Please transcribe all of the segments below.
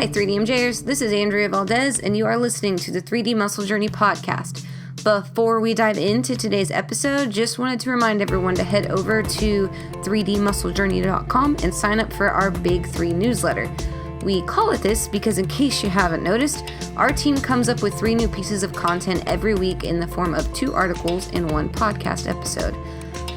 Hi, 3DMJers. This is Andrea Valdez, and you are listening to the 3D Muscle Journey podcast. Before we dive into today's episode, just wanted to remind everyone to head over to 3dmusclejourney.com and sign up for our Big 3 newsletter. We call it this because, in case you haven't noticed, our team comes up with 3 new pieces of content every week in the form of 2 articles and 1 podcast episode.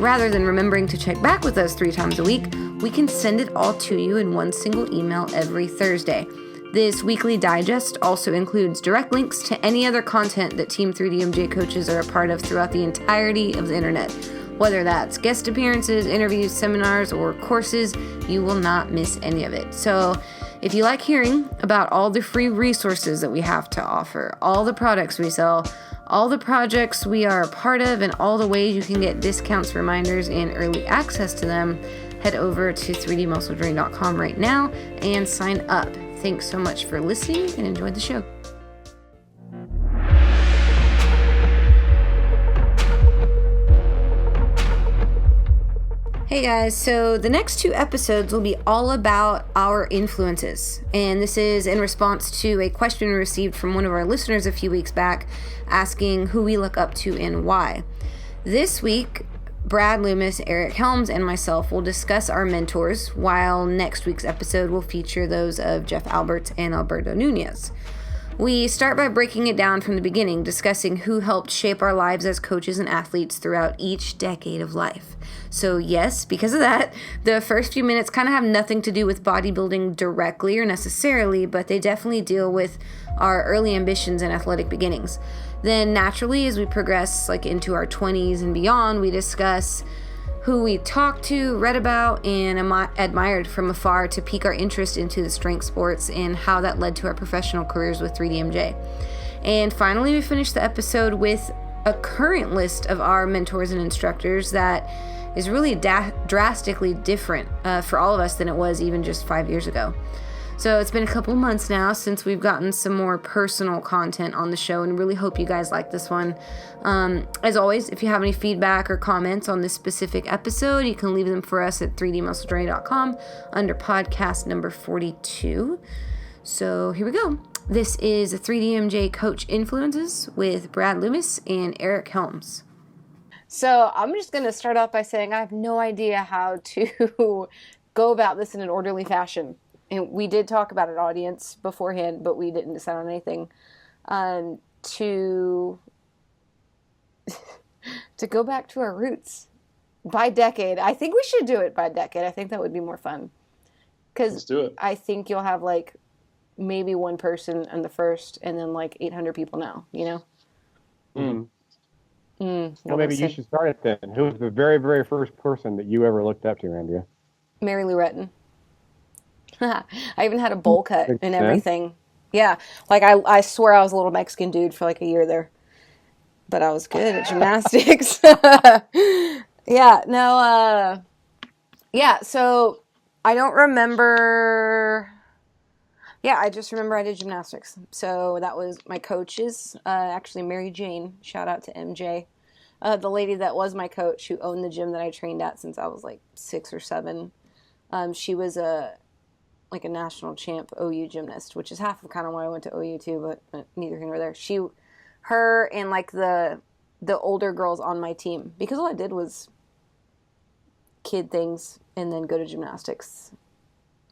Rather than remembering to check back with us 3 times a week, we can send it all to you in one single email every Thursday. This weekly digest also includes direct links to any other content that Team 3DMJ coaches are a part of throughout the entirety of the internet. Whether that's guest appearances, interviews, seminars, or courses, you will not miss any of it. So if you like hearing about all the free resources that we have to offer, all the products we sell, all the projects we are a part of, and all the ways you can get discounts, reminders, and early access to them, head over to 3dmusclejourney.com right now and sign up. Thanks so much for listening and enjoy the show. Hey guys, so the next 2 episodes will be all about our influences, and this is in response to a question we received from one of our listeners a few weeks back asking who we look up to and why. This week, Brad Loomis, Eric Helms, and myself will discuss our mentors, while next week's episode will feature those of Jeff Alberts and Alberto Nunez. We start by breaking it down from the beginning, discussing who helped shape our lives as coaches and athletes throughout each decade of life. So yes, because of that, the first few minutes kind of have nothing to do with bodybuilding directly or necessarily, but they definitely deal with our early ambitions and athletic beginnings. Then naturally, as we progress into our 20s and beyond, we discuss who we talked to, read about, and admired from afar to pique our interest into the strength sports and how that led to our professional careers with 3DMJ. And finally, we finished the episode with a current list of our mentors and instructors that is really drastically different for all of us than it was even just 5 years ago. So it's been a couple months now since we've gotten some more personal content on the show, and really hope you guys like this one. As always, if you have any feedback or comments on this specific episode, you can leave them for us at 3dmusclejourney.com under podcast number 42. So here we go. This is the 3DMJ Coach Influences with Brad Loomis and Eric Helms. So I'm just going to start off by saying I have no idea how to go about this in an orderly fashion. And we did talk about an audience beforehand, but we didn't decide on anything. To go back to our roots by decade. I think we should do it by decade. I think that would be more fun. Let's do it. I think you'll have maybe one person in the first and then 800 people now, you know? Well, maybe you should start it then. Who was the very, very first person that you ever looked up to, Andrea? Mary Lou Retton. I even had a bowl cut and everything. Yeah. I swear I was a little Mexican dude for a year there. But I was good at gymnastics. So I don't remember. Yeah, I just remember I did gymnastics. So that was my coaches. Actually, Mary Jane. Shout out to MJ. The lady that was my coach who owned the gym that I trained at since I was 6 or 7. She was a national champ OU gymnast, which is half of kind of why I went to OU too, but neither here nor there. Her and the older girls on my team, because all I did was kid things and then go to gymnastics.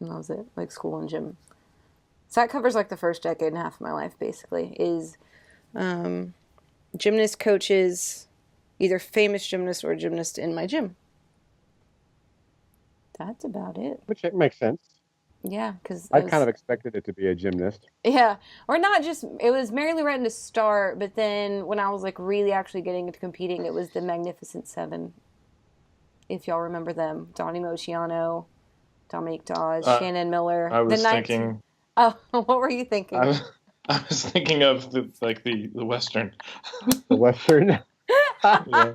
And that was it, school and gym. So that covers the first decade and a half of my life, basically, is gymnast coaches, either famous gymnast or gymnast in my gym. That's about it. Which makes sense. Yeah, because I kind of expected it to be a gymnast. Yeah, or not just, it was Mary Lou Retton to start, but then when I was really actually getting into competing, it was the Magnificent Seven. If y'all remember them. Donnie Mociano, Dominique Dawes, Shannon Miller. I was thinking... Oh, what were you thinking? I was thinking of the Western. The Western? Yeah.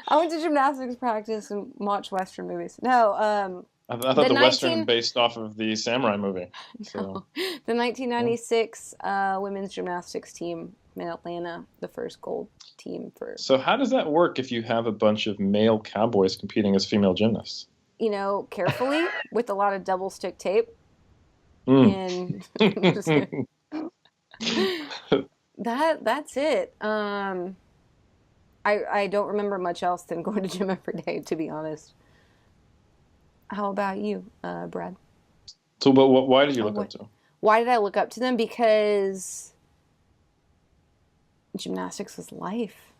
I went to gymnastics practice and watched Western movies. No, I thought the Western based off of the samurai movie. So. No. The 1996 women's gymnastics team in Atlanta, the first gold team for... So how does that work if you have a bunch of male cowboys competing as female gymnasts? Carefully with a lot of double stick tape. And Mm. that's it. I don't remember much else than going to gym every day, to be honest. How about you, Brad? So, but why did you Oh, look up what? to him? Why did I look up to them? Because gymnastics was life.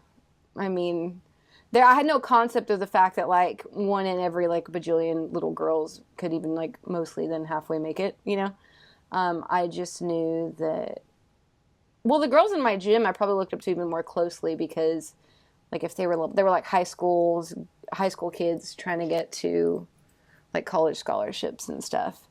I mean, there I had no concept of the fact that like one in every like bajillion little girls could even like mostly then halfway make it. I just knew that. Well, the girls in my gym I probably looked up to even more closely because like if they were like high school kids trying to get to like college scholarships and stuff.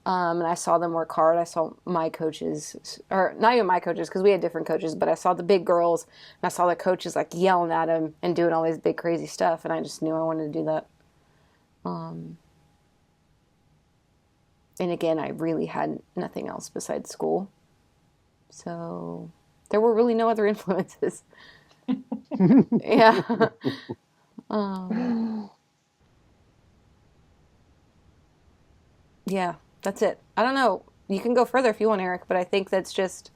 And I saw them work hard. I saw my coaches, or not even my coaches, because we had different coaches, but I saw the big girls, and I saw the coaches like yelling at them and doing all these big crazy stuff, and I just knew I wanted to do that. And again, I really had nothing else besides school, so there were really no other influences. Yeah. Yeah, that's it. I don't know. You can go further if you want, Eric, but I think that's just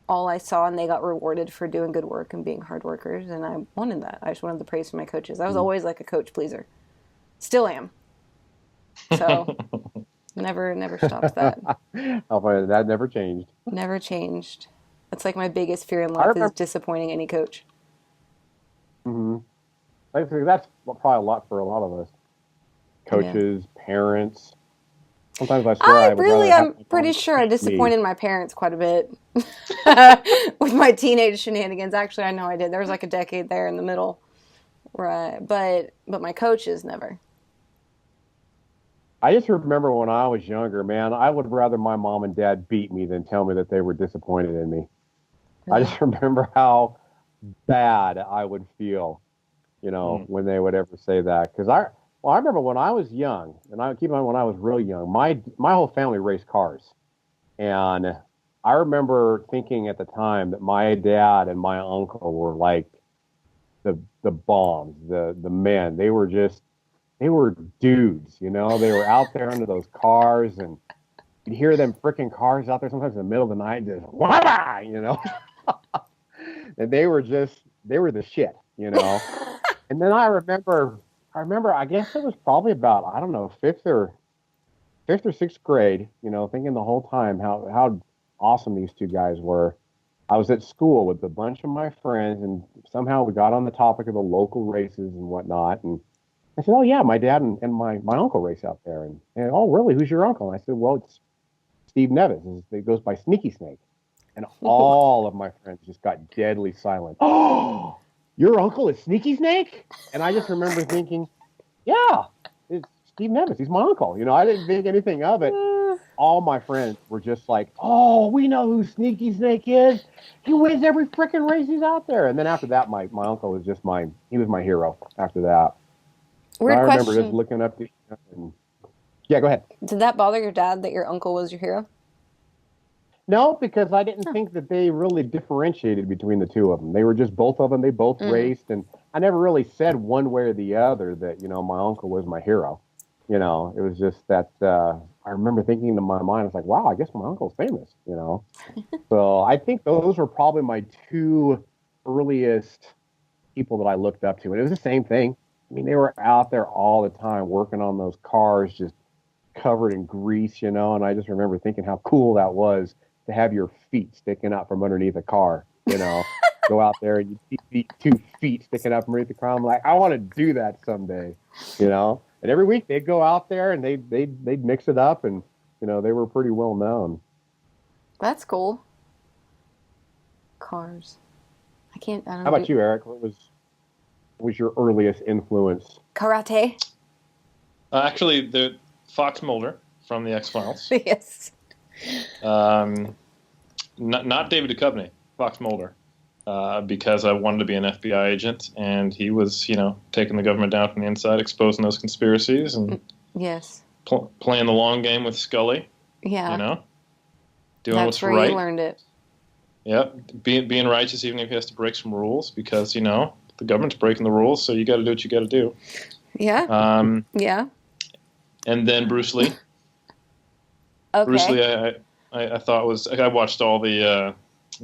all I saw, and they got rewarded for doing good work and being hard workers, and I wanted that. I just wanted the praise from my coaches. I was always like a coach pleaser. Still am. So never stopped that. I'll find that never changed. Never changed. That's like my biggest fear in I life is remember. disappointing any coach. Hmm. That's probably a lot for a lot of us. Yeah. Coaches, parents. Sometimes I swear I would rather have I'm my pretty mom sure I push me. disappointed my parents quite a bit with my teenage shenanigans. Actually, I know I did. There was like a decade there in the middle, right? But my coaches never. I just remember when I was younger, man, I would rather my mom and dad beat me than tell me that they were disappointed in me. I Really? just remember how bad I would feel, Mm. when they would ever say that. Well, I remember when I was young, and I keep in mind when I was real young, my whole family raced cars. And I remember thinking at the time that my dad and my uncle were like the bombs, the men. They were dudes, They were out there under those cars, and you'd hear them freaking cars out there sometimes in the middle of the night, just wah, and they were the shit. And then I remember, I guess it was probably about, I don't know, fifth or sixth grade, thinking the whole time how awesome these two guys were. I was at school with a bunch of my friends, and somehow we got on the topic of the local races and whatnot. And I said, "Oh yeah, my dad and my uncle race out there." And oh really? Who's your uncle? And I said, "Well, it's Steve Nevis. It goes by Sneaky Snake." And all of my friends just got deadly silent. Oh, your uncle is Sneaky Snake? And I just remember thinking, yeah, it's Steve Nevis. He's my uncle. I didn't think anything of it. All my friends were just like, "Oh, we know who Sneaky Snake is. He wins every freaking race he's out there." And then after that, my uncle was just he was my hero after that. But I Weird remember just question. looking up to him and, yeah, go ahead. Did that bother your dad that your uncle was your hero? No, because I didn't Huh. think that they really differentiated between the two of them. They were just both of them. They both Mm. raced, and I never really said one way or the other that my uncle was my hero. It was just that I remember thinking in my mind, it's like, wow, I guess my uncle's famous. So I think those were probably my two earliest people that I looked up to, and it was the same thing. I mean, they were out there all the time working on those cars, just covered in grease, and I just remember thinking how cool that was to have your feet sticking out from underneath a car. Go out there and you see these 2 feet sticking out from underneath the car. I'm like, I want to do that someday. And every week they'd go out there and they'd mix it up, and they were pretty well known. That's cool. Cars. I How don't do about you, Eric? What was your earliest influence? karate. Actually, the Fox Mulder from the X-Files. Yes. Not David Duchovny, Fox Mulder, because I wanted to be an FBI agent, and he was, taking the government down from the inside, exposing those conspiracies, and Yes. playing the long game with Scully. Yeah. Doing That's what's where right. you learned it. Yep, being righteous even if he has to break some rules, because the government's breaking the rules, so you got to do what you got to do. Yeah. Yeah. And then Bruce Lee. Bruce Okay. Lee, I thought I watched all the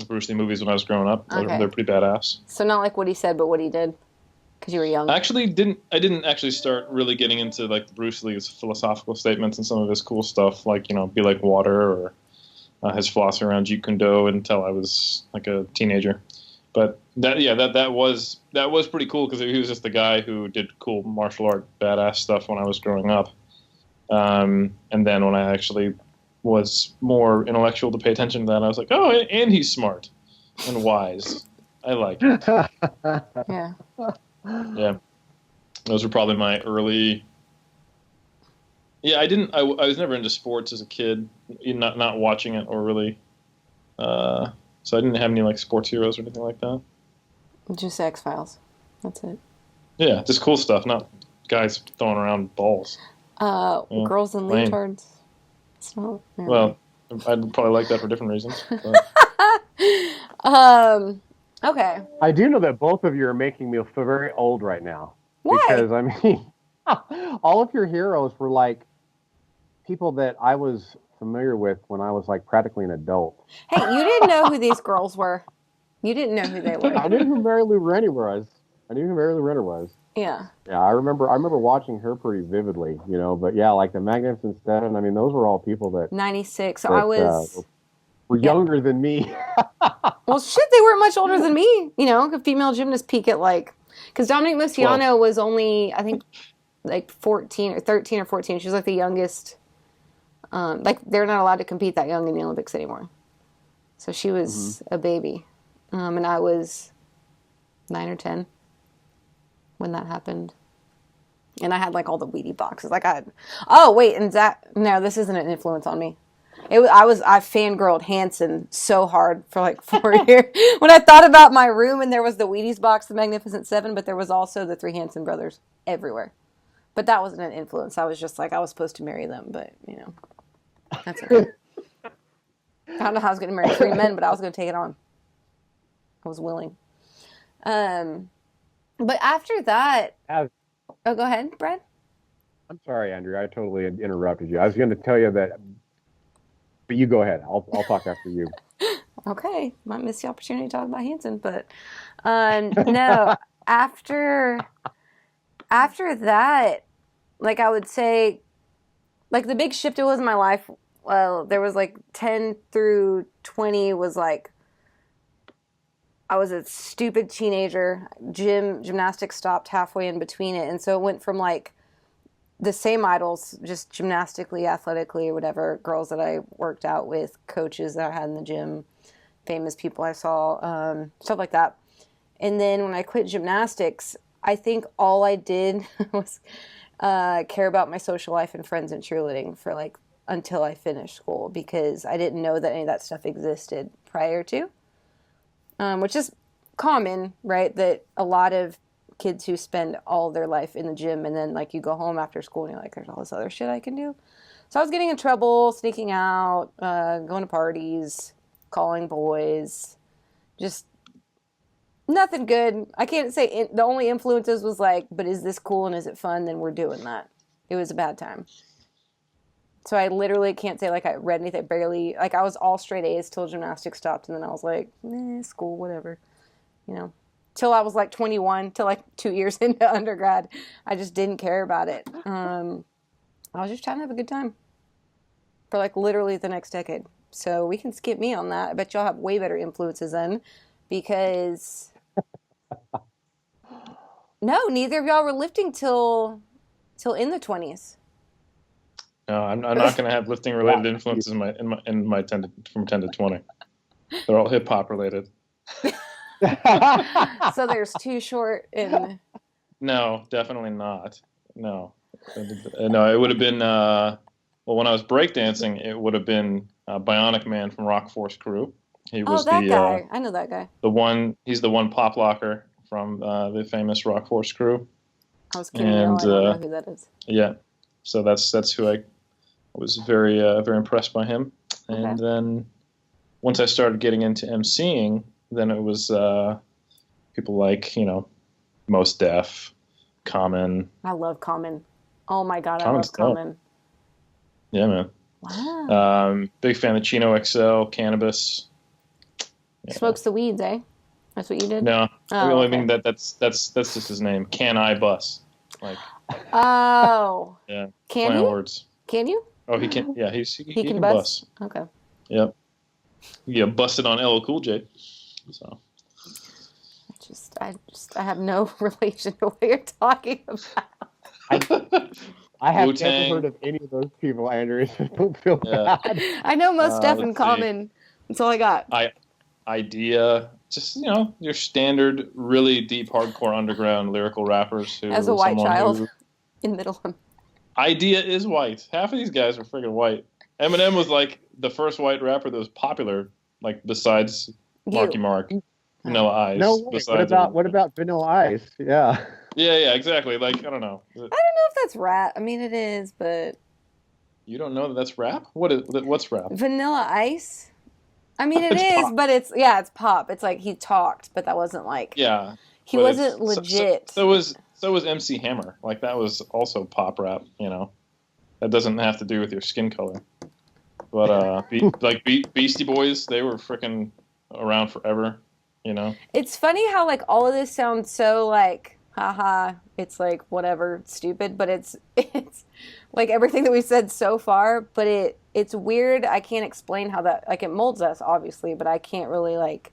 Bruce Lee movies when I was growing up. Okay. They're pretty badass. So not like what he said, but what he did, because you were young. I didn't actually start really getting into like Bruce Lee's philosophical statements and some of his cool stuff, like be like water, or his philosophy around Jeet Kune Do, until I was like a teenager. But that was pretty cool, because he was just the guy who did cool martial art badass stuff when I was growing up. And then when I actually was more intellectual to pay attention to that, I was like, oh, and he's smart and wise. I like it. Yeah. Yeah, those were probably my early. Yeah, I was never into sports as a kid, not watching it or really. So I didn't have any like sports heroes or anything like that. Just X-Files. That's it. Yeah, just cool stuff, not guys throwing around balls. Girls in lame. leotards. It's not. Yeah. Well, I'd probably like that for different reasons. Okay. I do know that both of you are making me feel very old right now. Why? Because, I mean, all of your heroes were like people that I was familiar with when I was like practically an adult. Hey, you didn't know who these girls were. You didn't know who they were. I knew who Mary Lou Renner was. Yeah. Yeah, I remember watching her pretty vividly, but yeah, like the Magnificent Seven, I mean, those were all people that 96. So that, I was were younger than me. Well, shit, they weren't much older than me. A female gymnast peak at because Dominique Luciano was only, I think, like 14 or 13 or 14. She was like the youngest. They're not allowed to compete that young in the Olympics anymore. So she was a baby. And I was 9 or 10 when that happened. And I had like all the Wheatie boxes. No, this isn't an influence on me. I fangirled Hanson so hard for like 4 years. When I thought about my room and there was the Wheaties box, the Magnificent Seven, but there was also the 3 Hanson brothers everywhere. But that wasn't an influence. I was just like, I was supposed to marry them, but that's okay. I don't know how I was going to marry 3 men, but I was going to take it on. I was willing. But after that, go ahead, Brad. I'm sorry, Andrea. I totally interrupted you. I was going to tell you that, but you go ahead. I'll talk after you. Okay, might miss the opportunity to talk about Hanson, but no. After that, like I would say, like the big shift it was in my life. Well, there was like 10 through 20 was like I was a stupid teenager. Gymnastics stopped halfway in between it, and so it went from like the same idols, just gymnastically, athletically, or whatever, girls that I worked out with, coaches that I had in the gym, famous people I saw, stuff like that. And then when I quit gymnastics, I think all I did was care about my social life and friends and cheerleading for like until I finished school, because I didn't know that any of that stuff existed prior to, which is common, right? That a lot of kids who spend all their life in the gym and then like you go home after school and you're like, there's all this other shit I can do. So I was getting in trouble, sneaking out, going to parties, calling boys, just nothing good. I can't say the only influences was like, but is this cool and is it fun? Then we're doing that. It was a bad time. So I literally can't say like I read anything, barely. Like I was all straight A's till gymnastics stopped, and then I was like, school, whatever, till I was like 21, till like 2 years into undergrad. I just didn't care about it. I was just trying to have a good time for like literally the next decade. So we can skip me on that. I bet y'all have way better influences then, because no, neither of y'all were lifting till in the 20s. No, I'm not going to have lifting related influences in my 10 from 10 to 20. They're all hip hop related. So there's Too Short and. No, definitely not. No, it would have been when I was breakdancing, it would have been Bionic Man from Rock Force Crew. He was that guy. I know that guy. He's the one pop locker from the famous Rock Force Crew. I was kidding. I don't know who that is. Yeah, so that's who I was very very impressed by him. And then once I started getting into emceeing, then it was people like Mos Def, Common. I love Common. Oh my God, Common's I love Common. Yeah, man. Wow. Big fan of Chino XL, cannabis. Yeah. Smokes the weeds, eh? That's what you did? No, Oh, I okay. mean that's just his name. Can I bus? Like, Oh. yeah, Can play on he? words. Can you? Oh, he can. Yeah, He he can can bust? bus. Okay. Yep. Yeah, busted on LL Cool J. So I have no relation to what you're talking I I Wu have never heard Tang. of any of those people, Andrea. So don't feel Yeah. bad. about. I know most stuff in Let's see. common. That's all I got. Idea. Just your standard, really deep, hardcore underground lyrical rappers As a who white someone child who in Middleham. Idea is white. Half of these guys are freaking white. Eminem was like the first white rapper that was popular, like besides Marky You. Mark, Oh. Vanilla No Ice, way. besides everyone. What about Vanilla Ice? Yeah. Yeah, exactly. Like I don't know. I don't know if that's rap. I mean, it is, but You don't know that that's rap? What's rap? Vanilla Ice. I mean, it It's is, pop. but it's pop. It's like he talked, but that wasn't like Yeah, he but wasn't it's legit. so was MC Hammer. Like that was also pop rap. That doesn't have to do with your skin color. But Beastie Boys, they were freaking around forever. It's funny how like all of this sounds so like haha, it's like whatever, stupid, but it's like everything that we've said so far, but it's weird. I can't explain how that like it molds us obviously, but I can't really like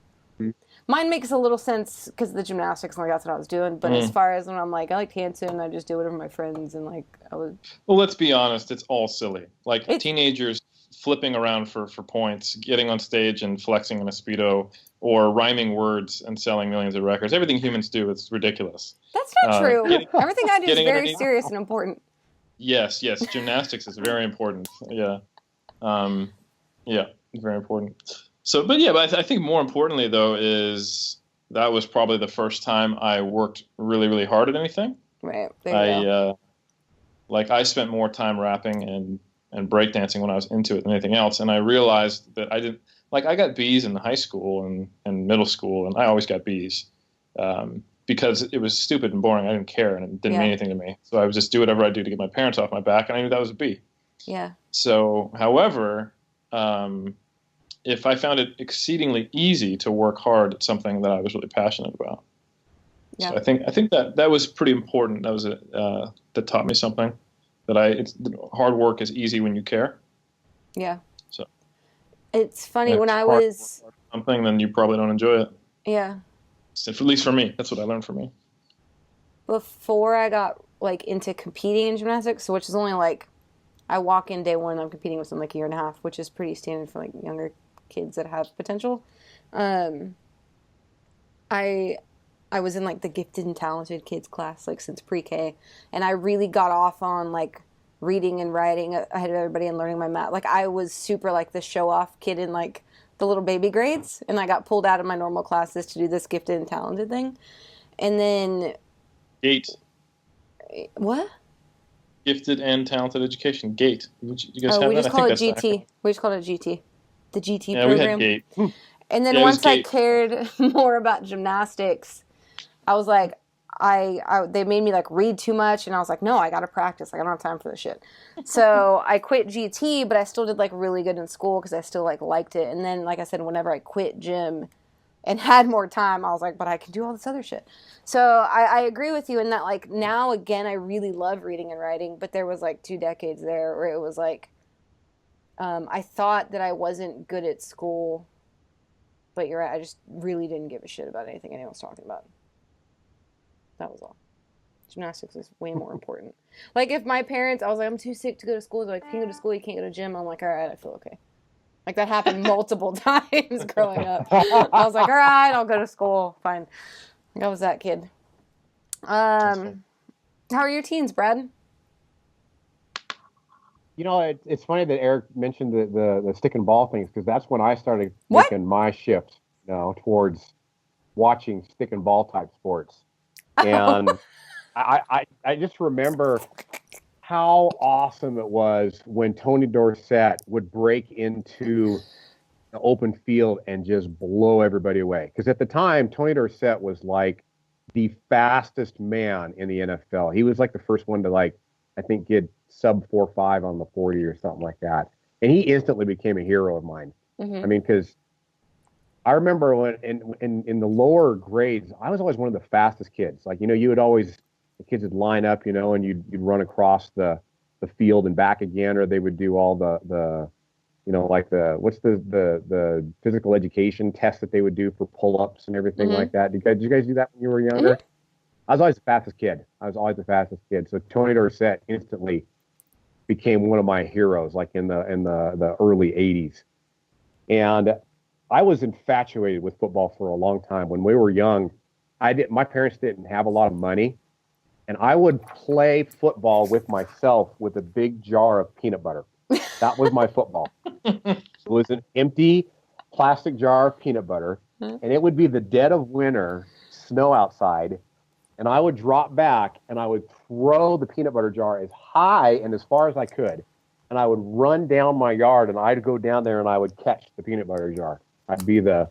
mine makes a little sense because of the gymnastics and like that's what I was doing. But as Mm. far as when I'm like I like dancing, I just do whatever my friends and like I was Well, let's be honest, it's all silly. Like it's teenagers flipping around for points, getting on stage and flexing in a Speedo, or rhyming words and selling millions of records. Everything humans do, it's ridiculous. that's not true. Getting Everything I do is getting very underneath. serious and important. Yes, gymnastics is very important. Yeah. Um, yeah, very important. So, but I think more importantly though is that was probably the first time I worked really, really hard at anything. Right there you I go. I spent more time rapping and breakdancing when I was into it than anything else, and I realized that I didn't like I got B's in high school and middle school, and I always got B's because it was stupid and boring. I didn't care, and it didn't mean Yeah, anything to me. So I would just do whatever I do to get my parents off my back, and I knew that was a B. yeah, So, however, if I found it exceedingly easy to work hard at something that I was really passionate about. So yeah, I think that was pretty important. That was that taught me something hard work is easy when you care. yeah. So It's funny if when it's I hard to work was hard at something, then you probably don't enjoy it. yeah. So at least for me, that's what I learned from me. Before I got like into competing in gymnastics, so which is only like I walk in day one and I'm competing with them like a year and a half, which is pretty standard for like younger kids that have potential. Um, I I was in like the gifted and talented kids class like since pre-K, and I really got off on like reading and writing ahead of everybody and learning my math. Like I was super like the show off kid in like the little baby grades, and I got pulled out of my normal classes to do this gifted and talented thing. And then Gate, what? gifted and talented education. Gate. You guys Oh, have we that? just I call think it that's the acronym. GT. We just called it GT. The GT Yeah, we had program. Gate. And then Yeah, it was once I Gate. cared more about gymnastics, I was like, they made me like read too much, and I was like, no, I gotta practice. Like I don't have time for this shit. So I quit GT, but I still did like really good in school because I still like liked it. And then, like I said, whenever I quit gym and had more time, I was like, but I can do all this other shit. So I agree with you in that like now again I really love reading and writing, but there was like 2 decades there where it was like I thought that I wasn't good at school, but you're right. I just really didn't give a shit about anything anyone was talking about. That was all. Gymnastics is way more important. Like if my parents, I was like, I'm too sick to go to school. They're like, you can go to school, you can't go to gym. I'm like, all right, I feel okay. Like that happened multiple times growing up. I was like, all right, I'll go to school. Fine. Like I was that kid. Fun. How are your teens, Brad? You know, it's funny that Eric mentioned the stick and ball things because that's when I started What? making my shift, towards watching stick and ball type sports. And I just remember how awesome it was when Tony Dorsett would break into the open field and just blow everybody away. Because at the time, Tony Dorsett was like the fastest man in the NFL. He was like the first one to I think get sub 4.5 on the 40 or something like that. and he instantly became a hero of mine. Mm-hmm. I mean, because I remember when in the lower grades, I was always one of the fastest kids. Like, you would always, the kids would line up, and you'd run across the field and back again, or they would do all the like what's the physical education test that they would do for pull-ups and everything Mm-hmm. like that. Did you guys do that when you were younger? Mm-hmm. I was always the fastest kid. I was always the fastest kid. So Tony Dorsett instantly became one of my heroes, like in the early '80s. And I was infatuated with football for a long time. When we were young, my parents didn't have a lot of money, and I would play football with myself with a big jar of peanut butter. That was my football. It was an empty plastic jar of peanut butter, and it would be the dead of winter, snow outside, and I would drop back and I would throw the peanut butter jar as high and as far as I could, and I would run down my yard and I'd go down there and I would catch the peanut butter jar. I'd be the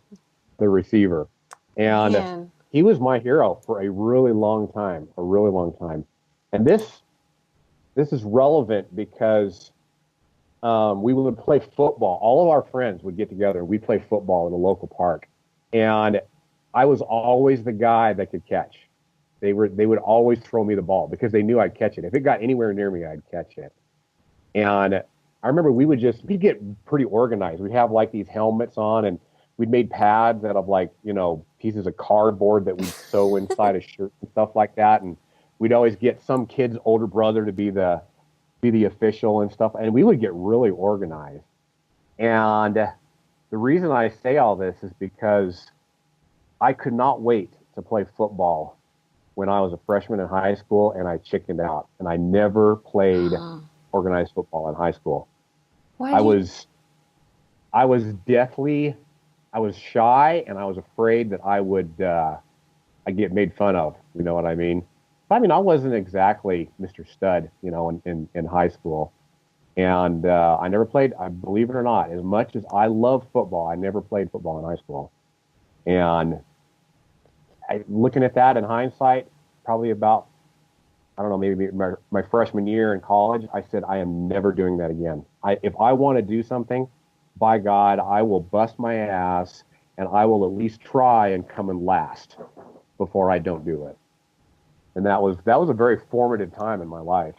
receiver, and Man. he was my hero for a really long time. And this is relevant because we would play football. All of our friends would get together and we'd play football in a local park. And I was always the guy that could catch. They would always throw me the ball because they knew I'd catch it. If it got anywhere near me, I'd catch it. And I remember we'd get pretty organized. We'd have like these helmets on, and we'd made pads out of like, pieces of cardboard that we'd sew inside a shirt and stuff like that. And we'd always get some kid's older brother to be the official and stuff. And we would get really organized. And the reason I say all this is because I could not wait to play football when I was a freshman in high school, and I chickened out, and I never played organized football in high school. I was shy, and I was afraid that I'd get made fun of. You know what I mean? I mean, I wasn't exactly Mr. Stud, in high school. And I never played, I believe it or not, as much as I love football, I never played football in high school. And looking at that in hindsight, probably about, I don't know, maybe my freshman year in college, I said, I am never doing that again. If I want to do something, by God, I will bust my ass, and I will at least try and come in last before I don't do it. And that was a very formative time in my life.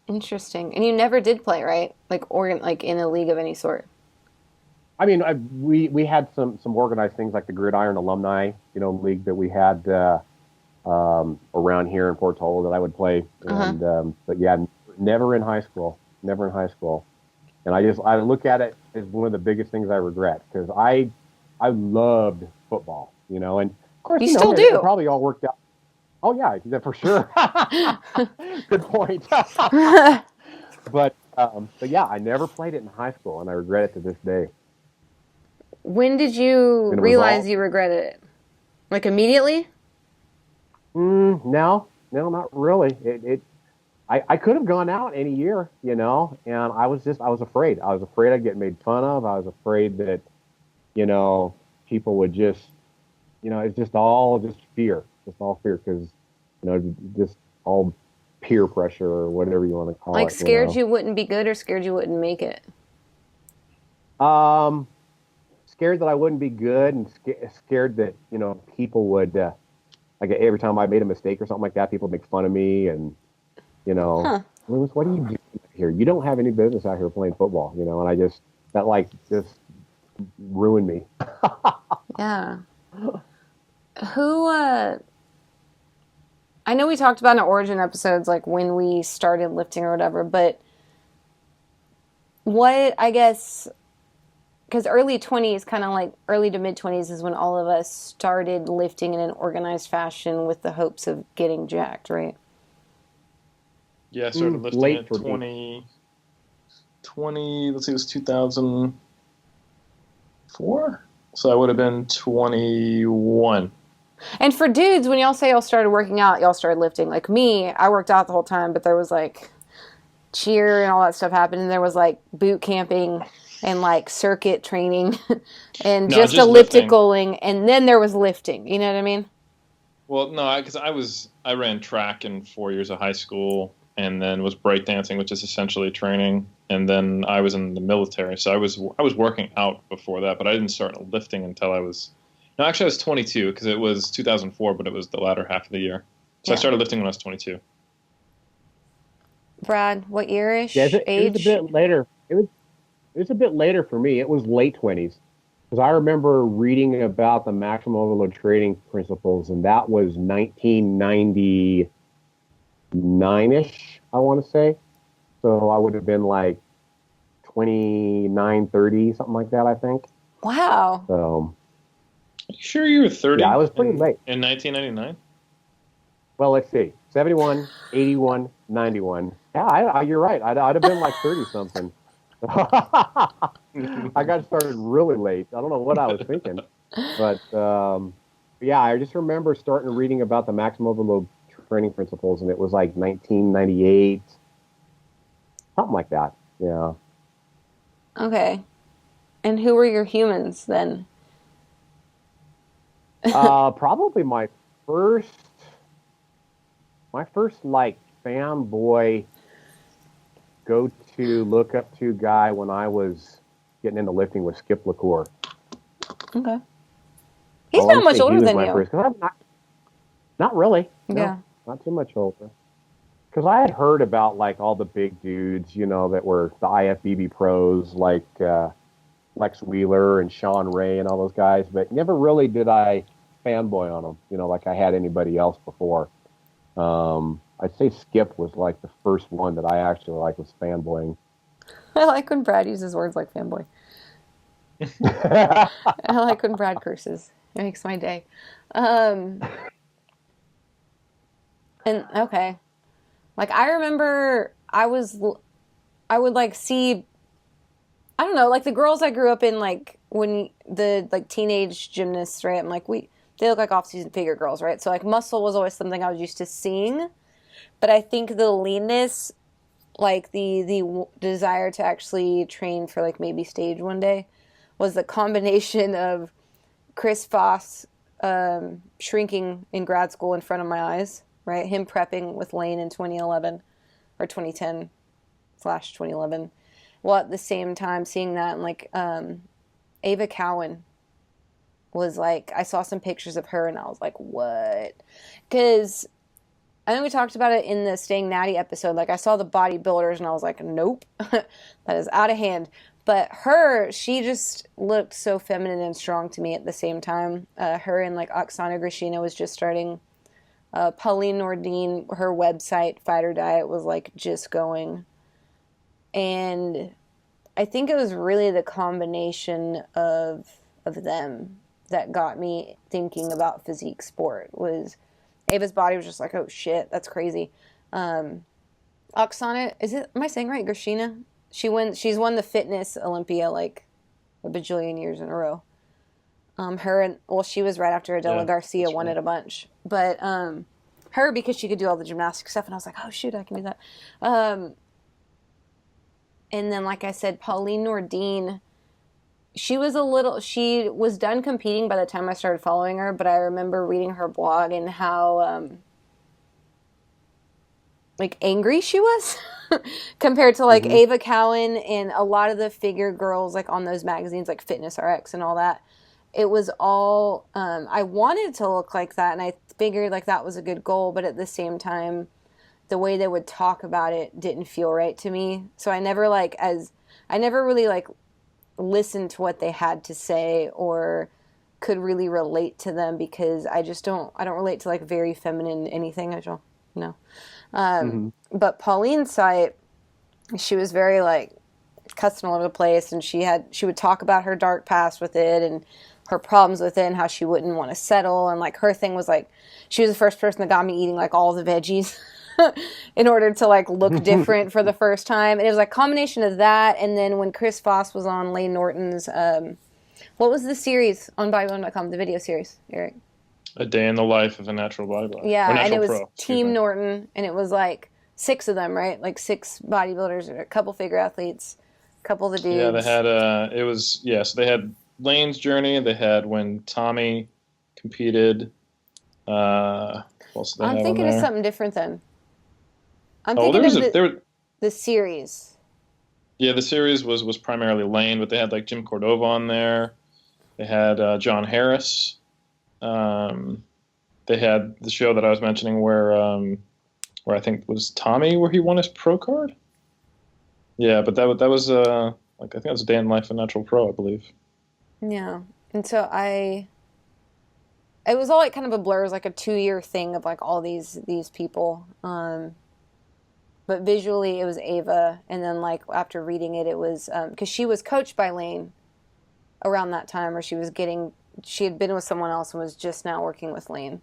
Interesting. And you never did play, right? Like in a league of any sort. I mean, we had some organized things like the Gridiron Alumni, league that we had around here in Portola that I would play. And but yeah, never in high school. And I look at it as one of the biggest things I regret, because I loved football, and of course you still do. It probably all worked out. Oh yeah, for sure. Good point. But yeah, I never played it in high school, and I regret it to this day. When did you realize you regretted it? Like immediately? No, not really. I could have gone out any year, and I was afraid. I was afraid I'd get made fun of. I was afraid that, people would just, it's just all fear. Just all fear, because, just all peer pressure or whatever you want to call it. Like scared you wouldn't be good, or scared you wouldn't make it? Scared that I wouldn't be good, and scared that, people would, like every time I made a mistake or something like that, people would make fun of me, and, Lewis, what are you doing here? You don't have any business out here playing football, and that just ruined me. Yeah. I know we talked about in origin episodes, like when we started lifting or whatever, but what, I guess, because early 20s, kind of like early to mid 20s is when all of us started lifting in an organized fashion with the hopes of getting jacked, right? Yeah, I started lifting at 20, let's see, it was 2004? So I would have been 21. And for dudes, when y'all say y'all started working out, y'all started lifting. Like me, I worked out the whole time, but there was like cheer and all that stuff happened, and there was like boot camping and like circuit training and just ellipticaling, and then there was lifting. You know what I mean? Well, no, because I ran track in 4 years of high school, and then was breakdancing, which is essentially training. And then I was in the military, so I was working out before that, but I didn't start lifting until I was no, actually I was 22 because it was 2004, but it was the latter half of the year. So I started lifting when I was 22. Brad, what year-ish? Yeah, it age? was a bit later. It was a bit later for me. It was late 20s. Because I remember reading about the maximum overload training principles, and that was 1999-ish, I want to say. So I would have been like 29, 30, something like that, I think. Wow. So, Are you sure you were 30? Yeah, I was pretty late. In 1999? Well, let's see. 71, 81, 91. Yeah, you're right. I'd have been like 30-something. I got started really late. I don't know what I was thinking. But, yeah, I just remember starting reading about the maximum overload training principles, and it was like 1998, something like that. Yeah. Okay. And who were your humans then? Probably my first like fanboy go-to look up to guy when I was getting into lifting was Skip LaCour. Okay. He's not much older than you. Not really. Yeah. Not too much older. Because I had heard about like all the big dudes, that were the IFBB pros, like Lex Wheeler and Sean Ray and all those guys, but never really did I fanboy on them, like I had anybody else before. I'd say Skip was like the first one that I actually was fanboying. I like when Brad uses words like fanboy. I like when Brad curses. It makes my day. And okay. Like I remember I would like see, I don't know, like the girls I grew up in, like when the like teenage gymnasts, right? I'm like, they look like off-season figure girls, right? So like muscle was always something I was used to seeing. But I think the leanness, like the desire to actually train for like maybe stage one day, was the combination of Chris Foss shrinking in grad school in front of my eyes, right? Him prepping with Lane in 2011 or 2010/2011. Well, at the same time, seeing that, and like Ava Cowan was like, I saw some pictures of her and I was like, what? Because I think we talked about it in the Staying Natty episode. Like, I saw the bodybuilders and I was like, nope, that is out of hand. But she just looked so feminine and strong to me at the same time. Her and like Oksana Grishina was just starting. Pauline Nordine, her website, Fighter Diet, was like just going. And I think it was really the combination of them that got me thinking about physique sport. Was Ava's body was just like, oh shit, that's crazy. Oksana, am I saying right? Grishina? She's won the fitness Olympia like a bajillion years in a row. She was right after Adela Garcia won it a bunch. But her, because she could do all the gymnastic stuff, and I was like, oh shoot, I can do that. And then, like I said, Pauline Nordine, she was done competing by the time I started following her, but I remember reading her blog and how like angry she was compared to like Ava Cowan and a lot of the figure girls like on those magazines like Fitness RX and all that. It was all I wanted to look like that, and I figured like that was a good goal, but at the same time the way they would talk about it didn't feel right to me. So I never really like listened to what they had to say or could really relate to them, because I don't relate to like very feminine anything. I don't know. But Pauline's site, she was very like cussing all over the place, and she would talk about her dark past with it and her problems with it and how she wouldn't want to settle. And like her thing was like, she was the first person that got me eating like all the veggies in order to like look different for the first time. And it was like a combination of that. And then when Chris Foss was on Lane Norton's, what was the series on Bodybuilding.com, the video series, Eric? A Day in the Life of a Natural Bodybuilder. Yeah, and it was Team Norton, and it was like 6 of them, right? Like 6 bodybuilders, or a couple figure athletes, a couple of the dudes. Yeah, they had so they had Lane's journey. They had when Tommy competed. I'm thinking of something different then. I'm Oh, thinking of there. the series. Yeah, the series was primarily Lane, but they had like Jim Cordova on there. They had John Harris. Um, they had the show that I was mentioning where I think was Tommy, where he won his pro card. Yeah, but that was like I think that was a Day in the Life of a Natural Pro, I believe. Yeah. And so it was all like kind of a blur. It was like a 2 year thing of like all these people. But visually it was Ava, and then like after reading it, it was because she was coached by Lane around that time, or she had been with someone else and was just now working with Lane.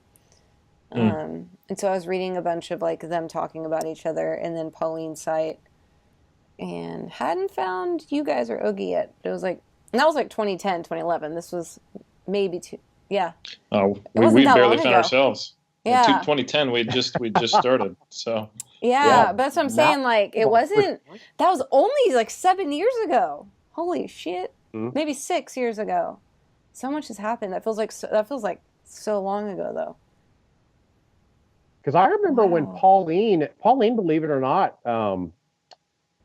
Mm. And so I was reading a bunch of like them talking about each other, and then Pauline's site, and hadn't found you guys or Ogie yet. It was like, and that was like 2010, 2011. This was maybe yeah. Oh, It wasn't we that barely long found ago. ourselves. Yeah. 2010, we just started. So Yeah, but that's what I'm saying. Like, it wasn't, Really? that was only like 7 years ago. Holy shit. Mhm. Maybe 6 years ago. So much has happened. That feels like so long ago, though. Because I remember when Wow. Pauline, believe it or not,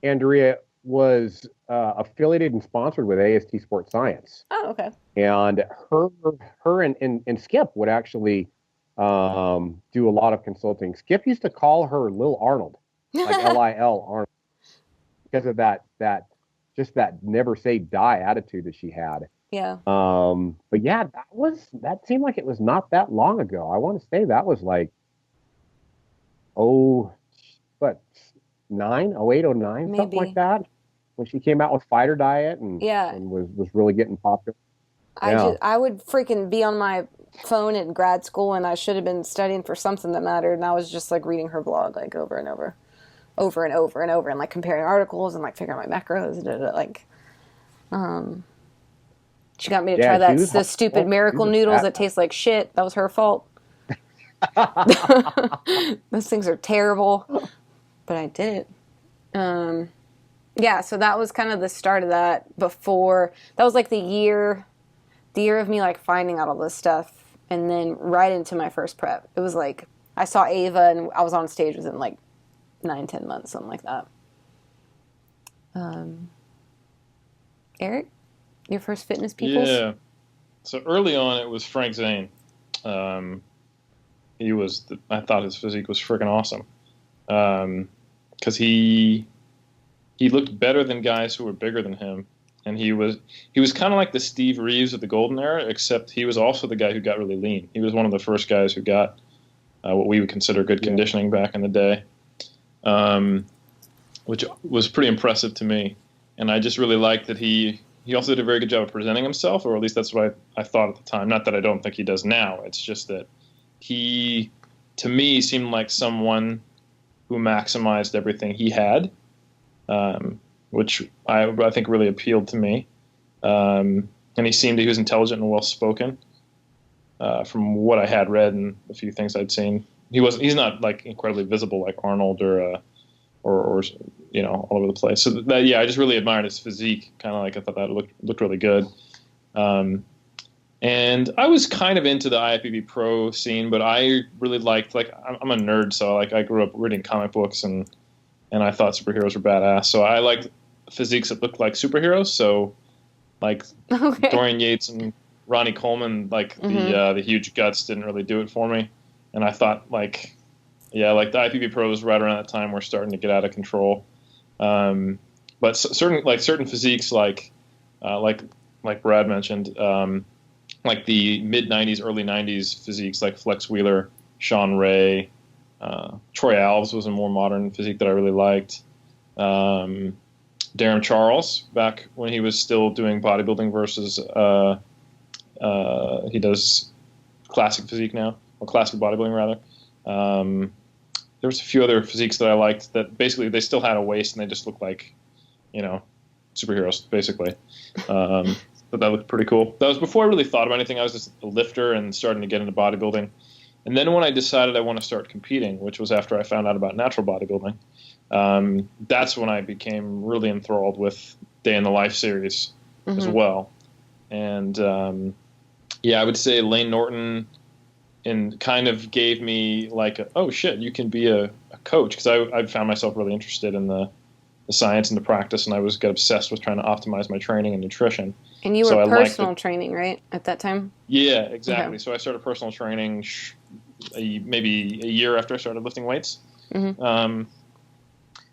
Andrea was affiliated and sponsored with AST Sports Science, Oh, okay. and her and Skip would actually do a lot of consulting. Skip used to call her Lil Arnold, like Lil Arnold, because of that never say die attitude that she had. Yeah. But yeah, that seemed like it was not that long ago. I want to say that was like, oh, what, 08, 09, something like Maybe. that, when she came out with Fighter Diet and Yeah. was really getting popular. Yeah. I would freaking be on my phone in grad school, and I should have been studying for something that mattered, and I was just like reading her blog like over and over, over and over and over, and like comparing articles and like figuring out my macros, like she got me to try the stupid miracle noodles that taste like shit. That was her fault. Those things are terrible, but I did it. Yeah, so that was kind of the start of that. That was like the year of me like finding out all this stuff, and then right into my first prep. It was like I saw Ava and I was on stage within like 9-10 months, something like that. Eric, your first fitness peoples? yeah. So early on, it was Frank Zane. I thought his physique was freaking awesome. Because he looked better than guys who were bigger than him, and he was kind of like the Steve Reeves of the golden era, except he was also the guy who got really lean. He was one of the first guys who got what we would consider good conditioning back in the day, which was pretty impressive to me. And I just really liked that he also did a very good job of presenting himself, or at least that's what I thought at the time. Not that I don't think he does now. It's just that he, to me, seemed like someone who maximized everything he had, which I think really appealed to me. And he was intelligent and well-spoken. From what I had read and a few things I'd seen, he's not like incredibly visible like Arnold or all over the place. So I just really admired his physique. Kind of like I thought that looked really good. And I was kind of into the IFBB Pro scene, but I really liked, like, I'm a nerd, so like I grew up reading comic books and I thought superheroes were badass. So I liked physiques that looked like superheroes. So like Dorian Yates and Ronnie Coleman, like the huge guts didn't really do it for me. And I thought like the IFBB Pros right around that time were starting to get out of control. But certain physiques like Brad mentioned, like the mid 90s, early 90s physiques like Flex Wheeler, Sean Ray, Troy Alves was a more modern physique that I really liked. Darren Charles, back when he was still doing bodybuilding versus he does classic physique now, or classic bodybuilding rather. There was a few other physiques that I liked that basically they still had a waist and they just looked like, superheroes basically. But that looked pretty cool. That was before I really thought about anything. I was just a lifter and starting to get into bodybuilding. And then when I decided I want to start competing, which was after I found out about natural bodybuilding, that's when I became really enthralled with Day in the Life series as well. And I would say Lane Norton and kind of gave me like, oh shit, you can be a coach, because I found myself really interested in the science and the practice, and I got obsessed with trying to optimize my training and nutrition. And you were personal training, right, at that time? Yeah, exactly. Okay. So I started personal training maybe a year after I started lifting weights. Mm-hmm.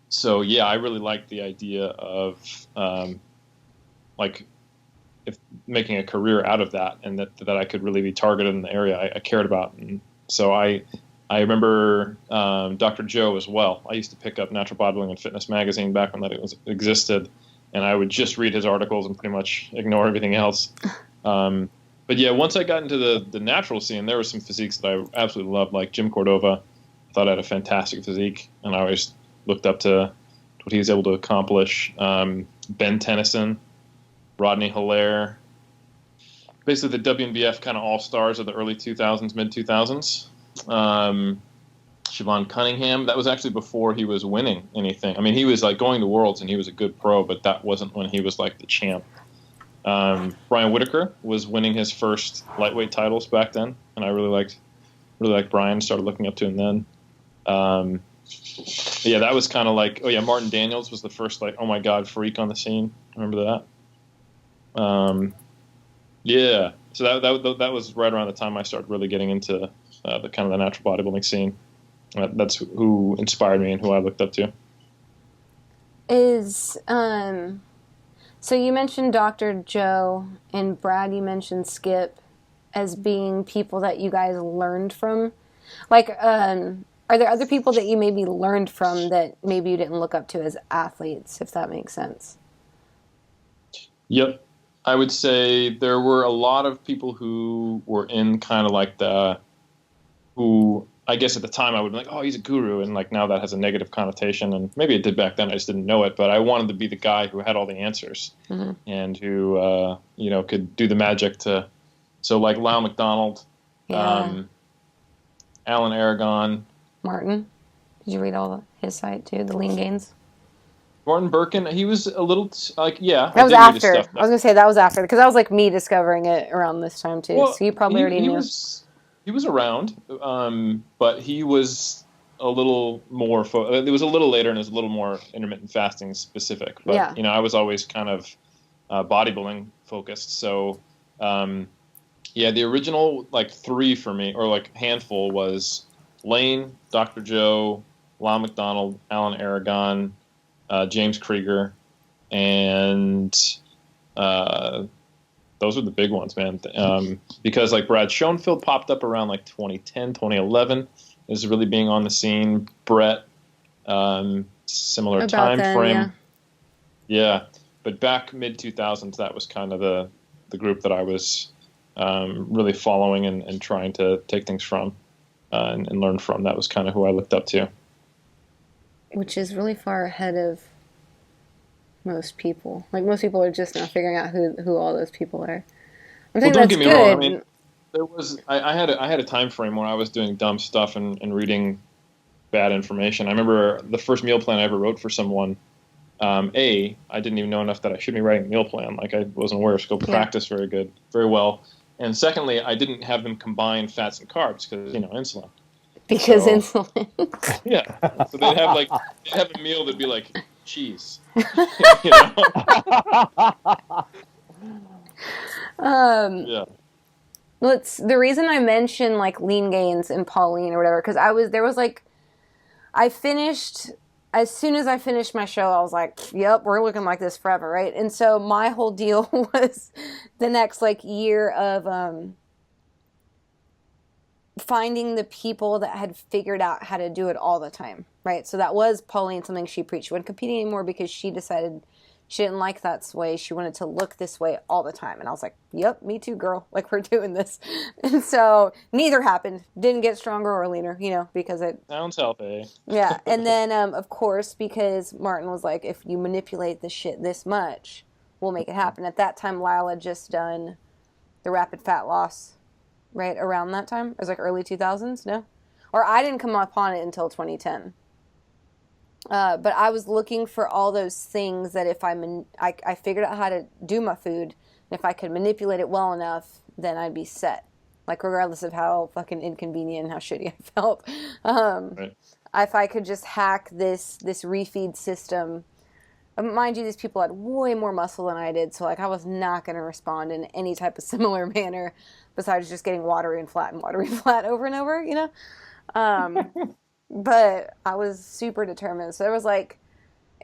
So yeah, I really liked the idea of like if making a career out of that, and that I could really be targeted in the area I cared about. And so I remember Dr. Joe as well. I used to pick up Natural Bodybuilding and Fitness magazine back when that existed, and I would just read his articles and pretty much ignore everything else. But yeah, once I got into the natural scene, there were some physiques that I absolutely loved, like Jim Cordova. I thought I had a fantastic physique, and I always looked up to what he was able to accomplish. Ben Tennyson, Rodney Hilaire, basically the WNBF kind of all-stars of the early 2000s, mid-2000s. Siobhan Cunningham, that was actually before he was winning anything. I mean, he was like going to Worlds, and he was a good pro, but that wasn't when he was like the champ. Brian Whitaker was winning his first lightweight titles back then, and I really liked Brian, started looking up to him then. Yeah, that was kind of like, oh yeah, Martin Daniels was the first like, oh my God, freak on the scene. Remember that? Yeah, so that was right around the time I started really getting into the kind of the natural bodybuilding scene. That's who inspired me and who I looked up to. So you mentioned Dr. Joe and Brad, you mentioned Skip as being people that you guys learned from. Like, are there other people that you maybe learned from that maybe you didn't look up to as athletes, if that makes sense? Yep. I would say there were a lot of people who were in kind of like who I guess at the time I would be like, oh, he's a guru. And like now that has a negative connotation, and maybe it did back then. I just didn't know it, but I wanted to be the guy who had all the answers and who, could do the magic so like Lyle McDonald, Alan Aragon. Martin, did you read all his site too? The lean gains. Martin Birkin, he was a little yeah. That was after. I was gonna say that was after, because that was like me discovering it around this time too. Well, so you probably already knew. He was around, but he was a little more. It was a little later, and it was a little more intermittent fasting specific. But yeah. I was always kind of bodybuilding focused. So the original like three for me, or like handful, was Lane, Dr. Joe, Lyle McDonald, Alan Aragon, James Krieger, and those were the big ones, man. Because like Brad Schoenfeld popped up around like 2010, 2011, is really being on the scene. Brett, similar About time then, frame. Yeah. But back mid 2000s, that was kind of the group that I was really following and trying to take things from and learn from. That was kind of who I looked up to. Which is really far ahead of most people. Like, most people are just now figuring out who all those people are. I think don't that's get me good. wrong. I mean, there was I had a time frame where I was doing dumb stuff and reading bad information. I remember the first meal plan I ever wrote for someone. I didn't even know enough that I should be writing a meal plan. Like, I wasn't aware of scope of practice very well. And secondly, I didn't have them combine fats and carbs because insulin. Because insulin. Yeah. So they'd have a meal that'd be like cheese. Yeah. Well, the reason I mentioned like lean gains and Pauline or whatever, because as soon as I finished my show, I was like, yep, we're looking like this forever, right? And so my whole deal was the next like year of finding the people that had figured out how to do it all the time, right? So that was Pauline, something she preached. She wasn't competing anymore because she decided she didn't like that way. She wanted to look this way all the time. And I was like, yep, me too, girl. Like, we're doing this. And so neither happened. Didn't get stronger or leaner, because it... Sounds healthy. Yeah. And then, of course, because Martin was like, if you manipulate this shit this much, we'll make it happen. At that time, Lyle had just done the rapid fat loss, right? Around that time. It was like early 2000s, no? Or I didn't come upon it until 2010. But I was looking for all those things that if I figured out how to do my food, and if I could manipulate it well enough, then I'd be set, like regardless of how fucking inconvenient and how shitty I felt. Right. If I could just hack this refeed system. Mind you, these people had way more muscle than I did, so like I was not going to respond in any type of similar manner besides just getting watery and flat over and over, you know? But I was super determined. So it was like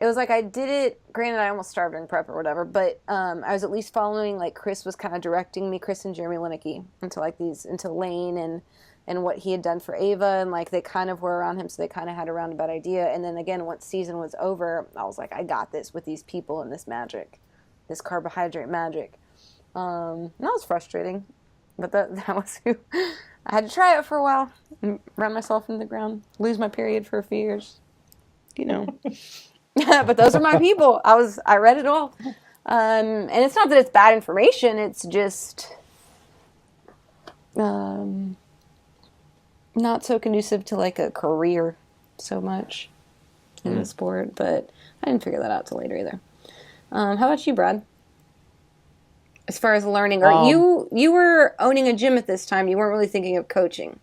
I did it. Granted, I almost starved during prep or whatever, but I was at least following, like Chris was kind of directing me, Chris and Jeremy Linecky, into Lane and what he had done for Ava, and like they kind of were around him, so they kind of had a roundabout idea. And then again, once season was over, I was like, I got this with these people and this magic, this carbohydrate magic. And that was frustrating, but that was who I had to try it for a while, and run myself into the ground, lose my period for a few years, you know. But those are my people. I read it all, and it's not that it's bad information. It's just not so conducive to like a career so much in the sport. But I didn't figure that out till later either. How about you, Brad? As far as learning, or you were owning a gym at this time. You weren't really thinking of coaching,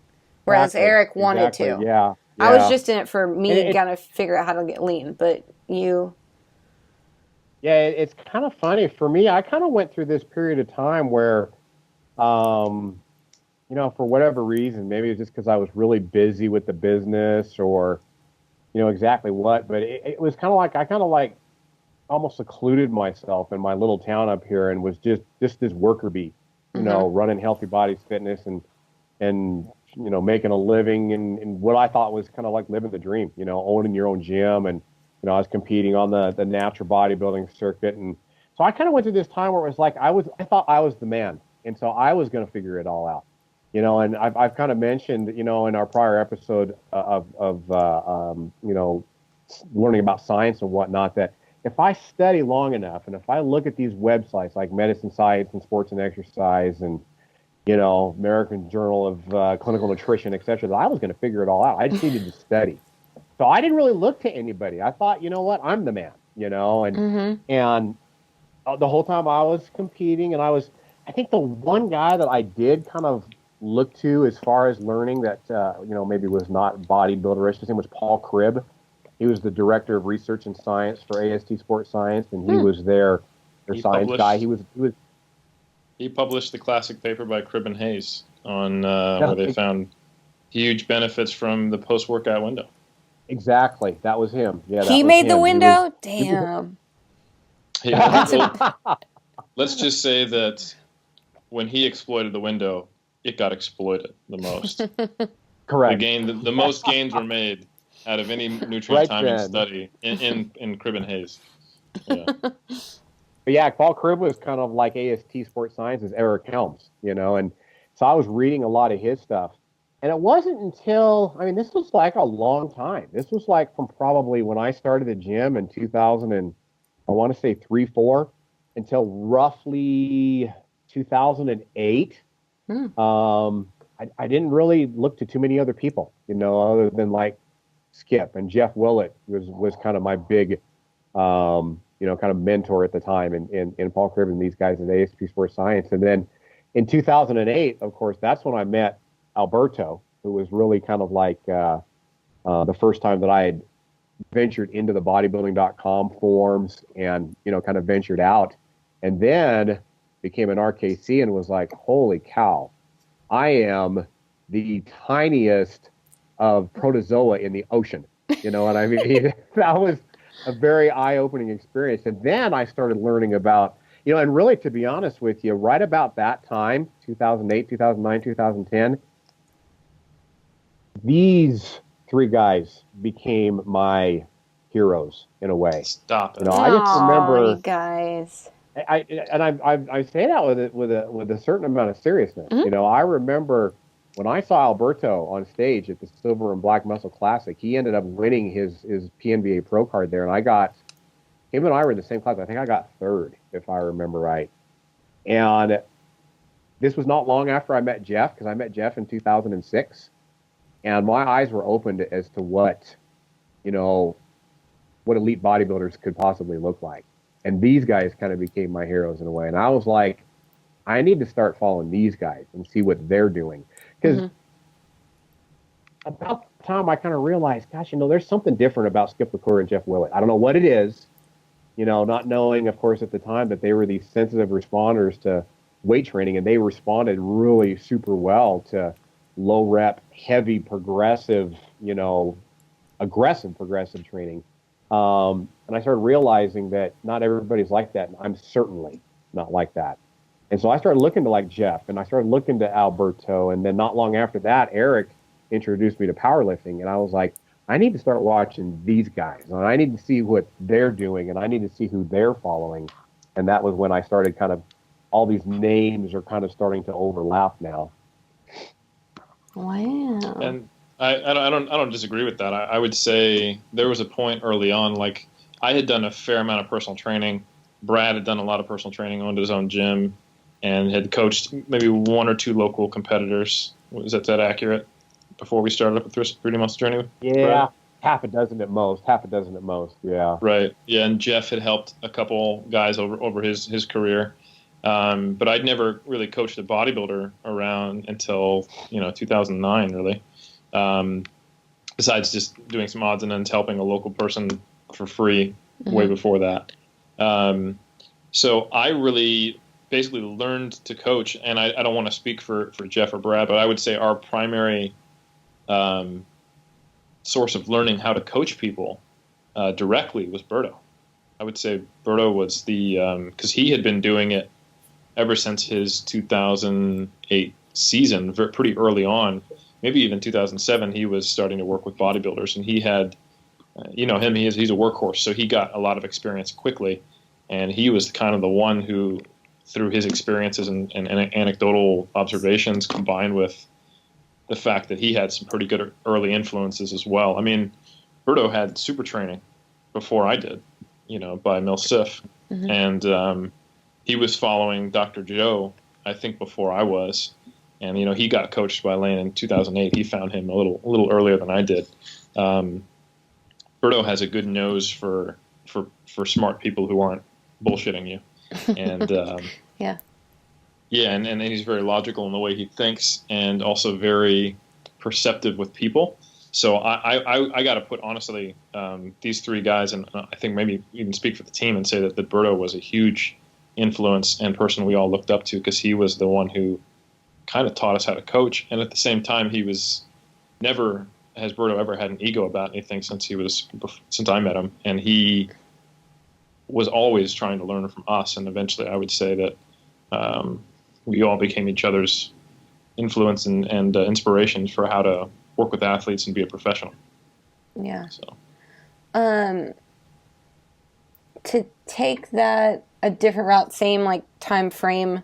whereas Eric wanted to. Yeah. I was just in it for me to kind of figure out how to get lean, but you. Yeah, it's kind of funny for me. I kind of went through this period of time where, you know, for whatever reason, maybe it's just because I was really busy with the business, or, you know, exactly what. But it was kind of like I almost secluded myself in my little town up here and was just this worker bee, you know, running Healthy Bodies Fitness and you know, making a living and what I thought was kind of like living the dream, you know, owning your own gym. And, you know, I was competing on the natural bodybuilding circuit. And so I kind of went through this time where it was like, I thought I was the man. And so I was going to figure it all out, you know, and I've kind of mentioned, you know, in our prior episode of you know, learning about science and whatnot, that if I study long enough and if I look at these websites like Medicine, Science, and Sports and Exercise, and you know, American Journal of Clinical Nutrition, et cetera, that I was going to figure it all out. I just needed to study. So I didn't really look to anybody. I thought, you know what, I'm the man, you know, and the whole time I was competing, and I think the one guy that I did kind of look to as far as learning that, you know, maybe was not bodybuilder-ish, his name was Paul Cribb. He was the director of research and science for AST Sports Science, and he was their science guy. He published the classic paper by Cribb and Hayes on where they found huge benefits from the post-workout window. Exactly. That was him. Yeah, he made the window? Damn. Let's just say that when he exploited the window, it got exploited the most. Correct. The most gains were made out of any nutrient timing study in Cribb and Hayes. Yeah. But yeah, Paul Cribb was kind of like AST Sports Science's Eric Helms, you know, and so I was reading a lot of his stuff. And it wasn't until, I mean, this was like a long time. This was like from probably when I started the gym in 2000 and I want to say 3-4 until roughly 2008. I didn't really look to too many other people, you know, other than like Skip and Jeff Willett was kind of my big, you know, kind of mentor at the time, in Paul Cribb and these guys at ASP Sports Science. And then in 2008, of course, that's when I met Alberto, who was really kind of like the first time that I had ventured into the bodybuilding.com forums and, you know, kind of ventured out, and then became an RKC and was like, holy cow, I am the tiniest of protozoa in the ocean. You know what I mean? That was a very eye-opening experience. And then I started learning about, you know, and really, to be honest with you, right about that time, 2008, 2009, 2010, these three guys became my heroes in a way. Stop it! You know, I just remember, you guys. I say that with a certain amount of seriousness. You know, I remember when I saw Alberto on stage at the Silver and Black Muscle Classic. He ended up winning his PNBA Pro card there, and him and I were in the same class. I think I got third, if I remember right. And this was not long after I met Jeff, because I met Jeff in 2006. And my eyes were opened as to what, you know, what elite bodybuilders could possibly look like. And these guys kind of became my heroes in a way. And I was like, I need to start following these guys and see what they're doing. Because about the time I kind of realized, gosh, there's something different about Skip LaCour and Jeff Willett. I don't know what it is, not knowing, of course, at the time that they were these sensitive responders to weight training, and they responded really super well to low rep, heavy, progressive, aggressive progressive training. And I started realizing that not everybody's like that, and I'm certainly not like that. And so I started looking to like Jeff, and I started looking to Alberto, and then not long after that, Eric introduced me to powerlifting, and I was like, I need to start watching these guys, and I need to see what they're doing, and I need to see who they're following. And that was when I started kind of, all these names are kind of starting to overlap now. Wow. And I don't disagree with that. I would say there was a point early on, like I had done a fair amount of personal training. Brad had done a lot of personal training, owned his own gym, and had coached maybe one or two local competitors. Was that accurate? Before we started up with 3D Muscle Journey? Yeah, Brad? half a dozen at most, yeah. Right, yeah, and Jeff had helped a couple guys over his career. But I'd never really coached a bodybuilder around until 2009, really. Besides just doing some odds and ends, helping a local person for free way before that. So I really basically learned to coach, and I don't want to speak for Jeff or Brad, but I would say our primary source of learning how to coach people directly was Berto. I would say Berto was because he had been doing it ever since his 2008 season, pretty early on, maybe even 2007, he was starting to work with bodybuilders, and he had, him, he's a workhorse, so he got a lot of experience quickly, and he was kind of the one who, through his experiences and anecdotal observations, combined with the fact that he had some pretty good early influences as well. I mean, Berto had super training before I did, by Mil Sif, and he was following Dr. Joe, I think, before I was, and he got coached by Lane in 2008. He found him a little earlier than I did. Berto has a good nose for smart people who aren't bullshitting you, and and he's very logical in the way he thinks, and also very perceptive with people. So I got to put, honestly, these three guys, and I think maybe even speak for the team and say that Berto was a huge influence and person we all looked up to, because he was the one who kind of taught us how to coach. And at the same time, he was never has Berto ever had an ego about anything since I met him, and he was always trying to learn from us. And eventually, I would say that we all became each other's influence and inspirations for how to work with athletes and be a professional. Yeah. So, to take that a different route, same like time frame.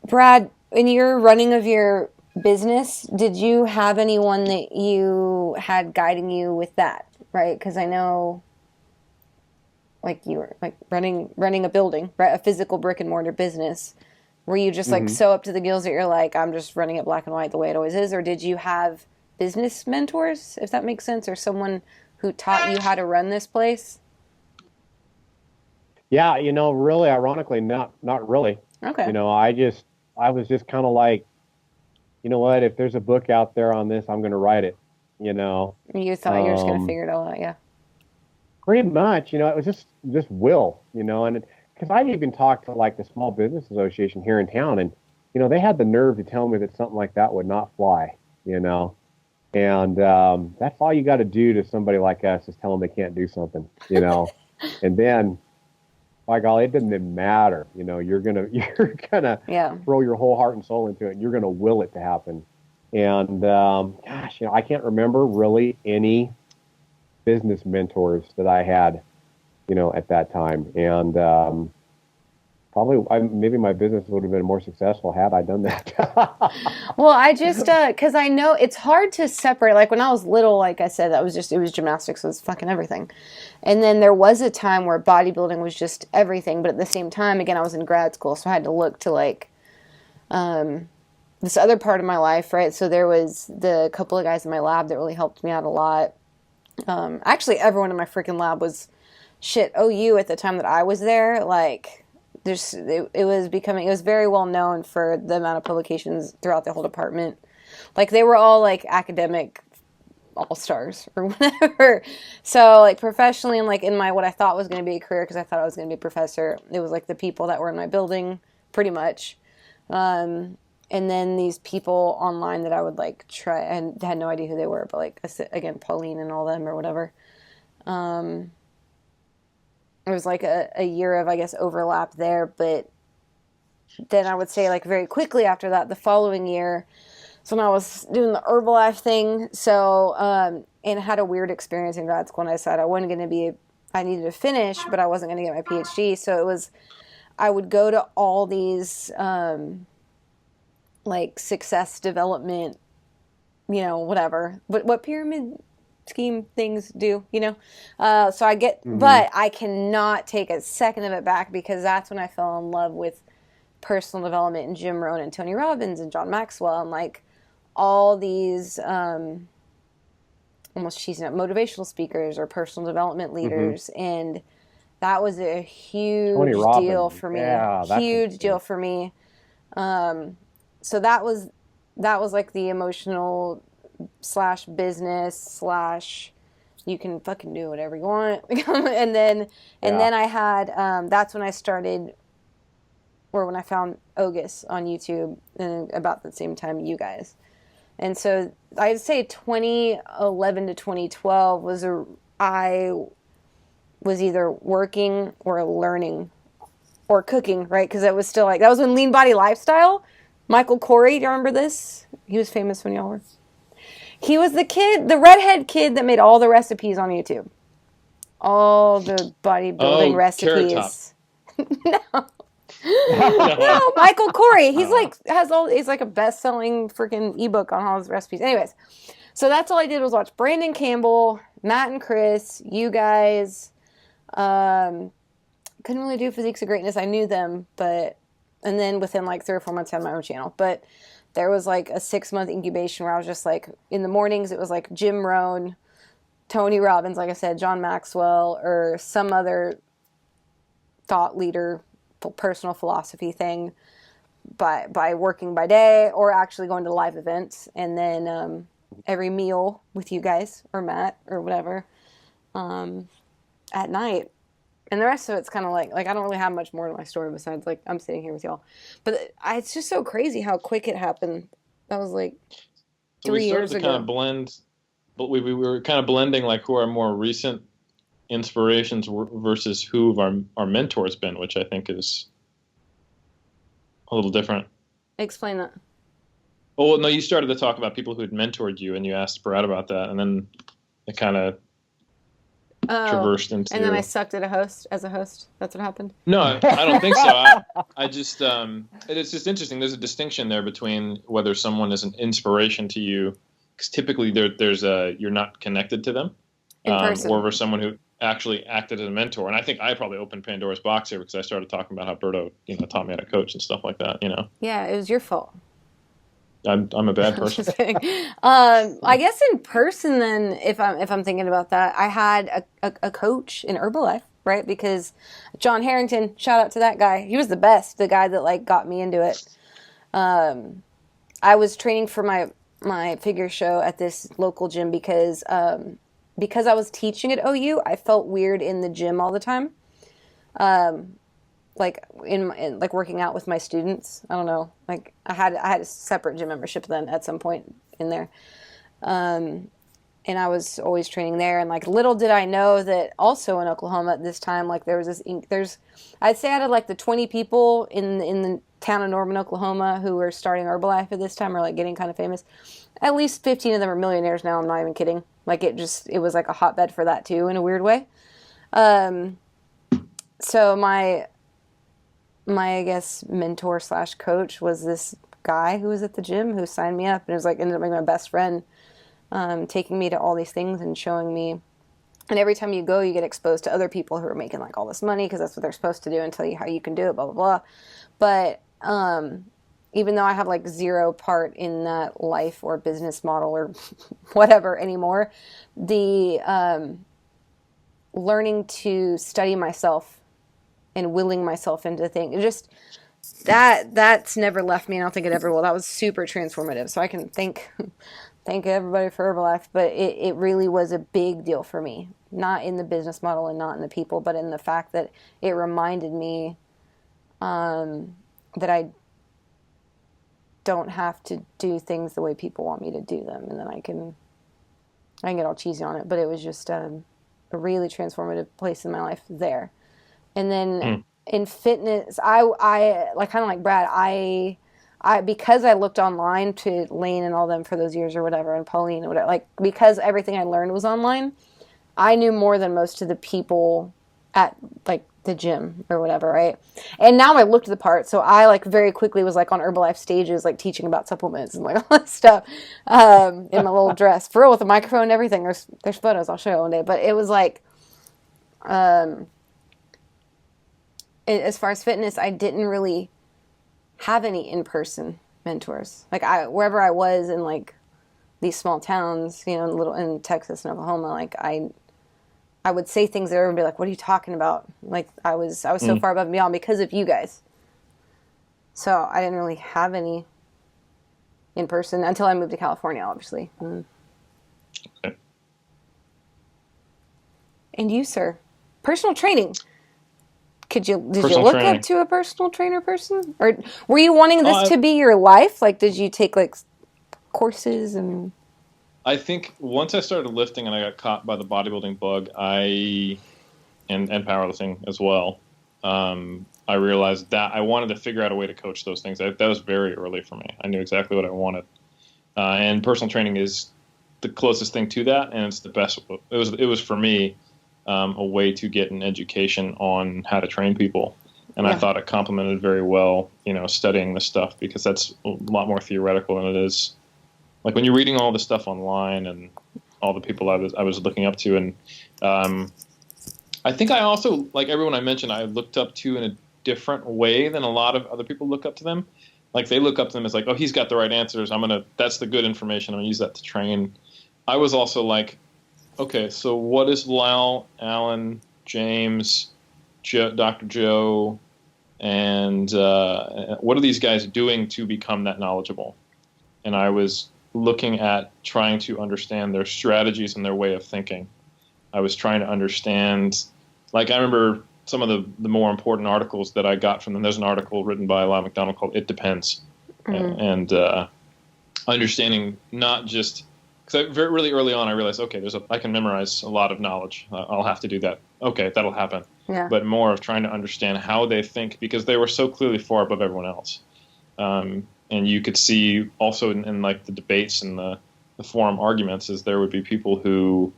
Brad, in your running of your business, did you have anyone that you had guiding you with that? Right? Because I know, like, you were like running a building, right? A physical brick and mortar business. Were you just like so up to the gills that you're like, I'm just running it black and white the way it always is? Or did you have business mentors, if that makes sense, or someone who taught you how to run this place? Yeah, really, ironically, not really. Okay. I was just kind of like, you know what, if there's a book out there on this, I'm going to write it, You thought you were just going to figure it all out, yeah. Pretty much, it was just will, and because I even talked to like the Small Business Association here in town, and, they had the nerve to tell me that something like that would not fly, and that's all you got to do to somebody like us, is tell them they can't do something, and then, by golly, it doesn't even matter. You're gonna throw your whole heart and soul into it, and you're gonna will it to happen. And gosh, I can't remember really any business mentors that I had, at that time. And probably, maybe my business would have been more successful had I done that. Well, I just, because I know it's hard to separate. Like when I was little, like I said, it was gymnastics, was fucking everything. And then there was a time where bodybuilding was just everything. But at the same time, again, I was in grad school, so I had to look to like this other part of my life, right? So there was the couple of guys in my lab that really helped me out a lot. Actually, everyone in my freaking lab was OU at the time that I was there. Like, it was very well known for the amount of publications throughout the whole department. Like they were all like academic all-stars or whatever. So like professionally and like in my, what I thought was going to be a career, because I thought I was going to be a professor, it was like the people that were in my building pretty much. And then these people online that I would like try, and had no idea who they were, but like, again, Pauline and all them or whatever. It was like a year of, I guess, overlap there. But then I would say like very quickly after that, the following year, so when I was doing the Herbalife thing, so, and had a weird experience in grad school, and I decided I needed to finish, but I wasn't going to get my PhD. So it was, I would go to all these, like success development, whatever, what pyramid scheme things do, so I get, but I cannot take a second of it back, because that's when I fell in love with personal development and Jim Rohn and Tony Robbins and John Maxwell and like all these almost cheesing up motivational speakers or personal development leaders. And that was a huge deal for me. Huge deal for me. So that was like the emotional / business / you can fucking do whatever you want. and then I had, that's when I started, or when I found Ogus on YouTube, and about the same time you guys. And so I'd say 2011 to 2012 I was either working or learning or cooking, right? Because it was still like, that was when Lean Body Lifestyle, Michael Corey, do you remember this? He was famous when y'all were. He was the redhead kid that made all the recipes on YouTube. All the bodybuilding recipes. No. No, Michael Corey. He's he's like a best-selling freaking ebook on all his recipes. Anyways, so that's all I did was watch Brandon Campbell, Matt and Chris, you guys. Couldn't really do Physiques of Greatness. I knew them, and then within like 3 or 4 months I had my own channel. But there was like a 6-month incubation where I was just like, in the mornings it was like Jim Rohn, Tony Robbins, like I said, John Maxwell, or some other thought leader, personal philosophy thing, by working by day or actually going to live events, and then every meal with you guys or Matt or whatever at night. And the rest of it's kind of like I don't really have much more to my story besides like I'm sitting here with y'all. But it's just so crazy how quick it happened. That was like 3 years ago. Kind of blend, but we were kind of blending like who our more recent inspirations versus who our mentors been, which I think is a little different. Explain that. Oh, well, no, you started to talk about people who had mentored you, and you asked Brad about that, and then it kind of traversed into. And then I sucked at as a host. That's what happened. No, I don't think so. I just it's just interesting. There's a distinction there between whether someone is an inspiration to you, because typically you're not connected to them, in person, or for someone who actually acted as a mentor. And I think I probably opened Pandora's box here because I started talking about how Berto, taught me how to coach and stuff like that. Yeah, it was your fault. I'm a bad person. I guess in person then, if I'm thinking about that, I had a coach in Herbalife, right? Because John Harrington, shout out to that guy. He was the best, the guy that like got me into it. I was training for my figure show at this local gym because I was teaching at OU, I felt weird in the gym all the time. Like in like working out with my students. I don't know. Like I had a separate gym membership then at some point in there. And I was always training there, and like little did I know that also in Oklahoma at this time, like there was I'd say out of like the 20 people in the town of Norman, Oklahoma who were starting Herbalife at this time or like getting kind of famous, at least 15 of them are millionaires now. I'm not even kidding. Like it was like a hotbed for that too in a weird way. So my I guess mentor / coach was this guy who was at the gym who signed me up, and it was like ended up being my best friend, taking me to all these things and showing me. And every time you go, you get exposed to other people who are making like all this money because that's what they're supposed to do and tell you how you can do it, blah, blah, blah. But even though I have like zero part in that life or business model or whatever anymore, the learning to study myself and willing myself into things. Just that's never left me. I don't think it ever will. That was super transformative. So I can thank everybody for Herbalife, but it really was a big deal for me. Not in the business model and not in the people, but in the fact that it reminded me that I don't have to do things the way people want me to do them, and then I can get all cheesy on it, but it was just a really transformative place in my life there. And then in fitness, I like kind of like Brad, I because I looked online to Lane and all them for those years or whatever, and Pauline or whatever, like because everything I learned was online, I knew more than most of the people at like the gym or whatever, right? And now I looked the part, so I like very quickly was like on Herbalife stages, like teaching about supplements and like all that stuff in my little dress, for real, with a microphone and everything. There's photos I'll show you one day, but it was like, as far as fitness, I didn't really have any in-person mentors. Like wherever I was in like these small towns, you know, little in Texas and Oklahoma, like I would say things that everyone would be like, what are you talking about? Like I was so far above and beyond because of you guys. So I didn't really have any in person until I moved to California, obviously. Okay. And you, sir, personal training. Did you look up to a personal trainer person? Or were you wanting this to be your life? Like, did you take like courses and... I think once I started lifting and I got caught by the bodybuilding bug, and powerlifting as well, I realized that I wanted to figure out a way to coach those things. That was very early for me. I knew exactly what I wanted. And personal training is the closest thing to that, and it's the best. It was for me a way to get an education on how to train people. And I thought it complemented very well, you know, studying this stuff, because that's a lot more theoretical than it is. Like when you're reading all the stuff online and all the people I was looking up to, and I think I also, like everyone I mentioned, I looked up to in a different way than a lot of other people look up to them. Like they look up to them as like, oh, he's got the right answers. That's the good information. I'm gonna use that to train. I was also like, okay, so what is Lyle, Alan, James, Dr. Joe, and what are these guys doing to become that knowledgeable? And I was looking at trying to understand their strategies and their way of thinking. I was trying to understand, like I remember some of the more important articles that I got from them. There's an article written by Lyle McDonald called "It Depends," and understanding not just because really early on I realized, okay, I can memorize a lot of knowledge. I'll have to do that. Okay, that'll happen. Yeah. But more of trying to understand how they think, because they were so clearly far above everyone else. And you could see also in like the debates and the forum arguments, is there would be people who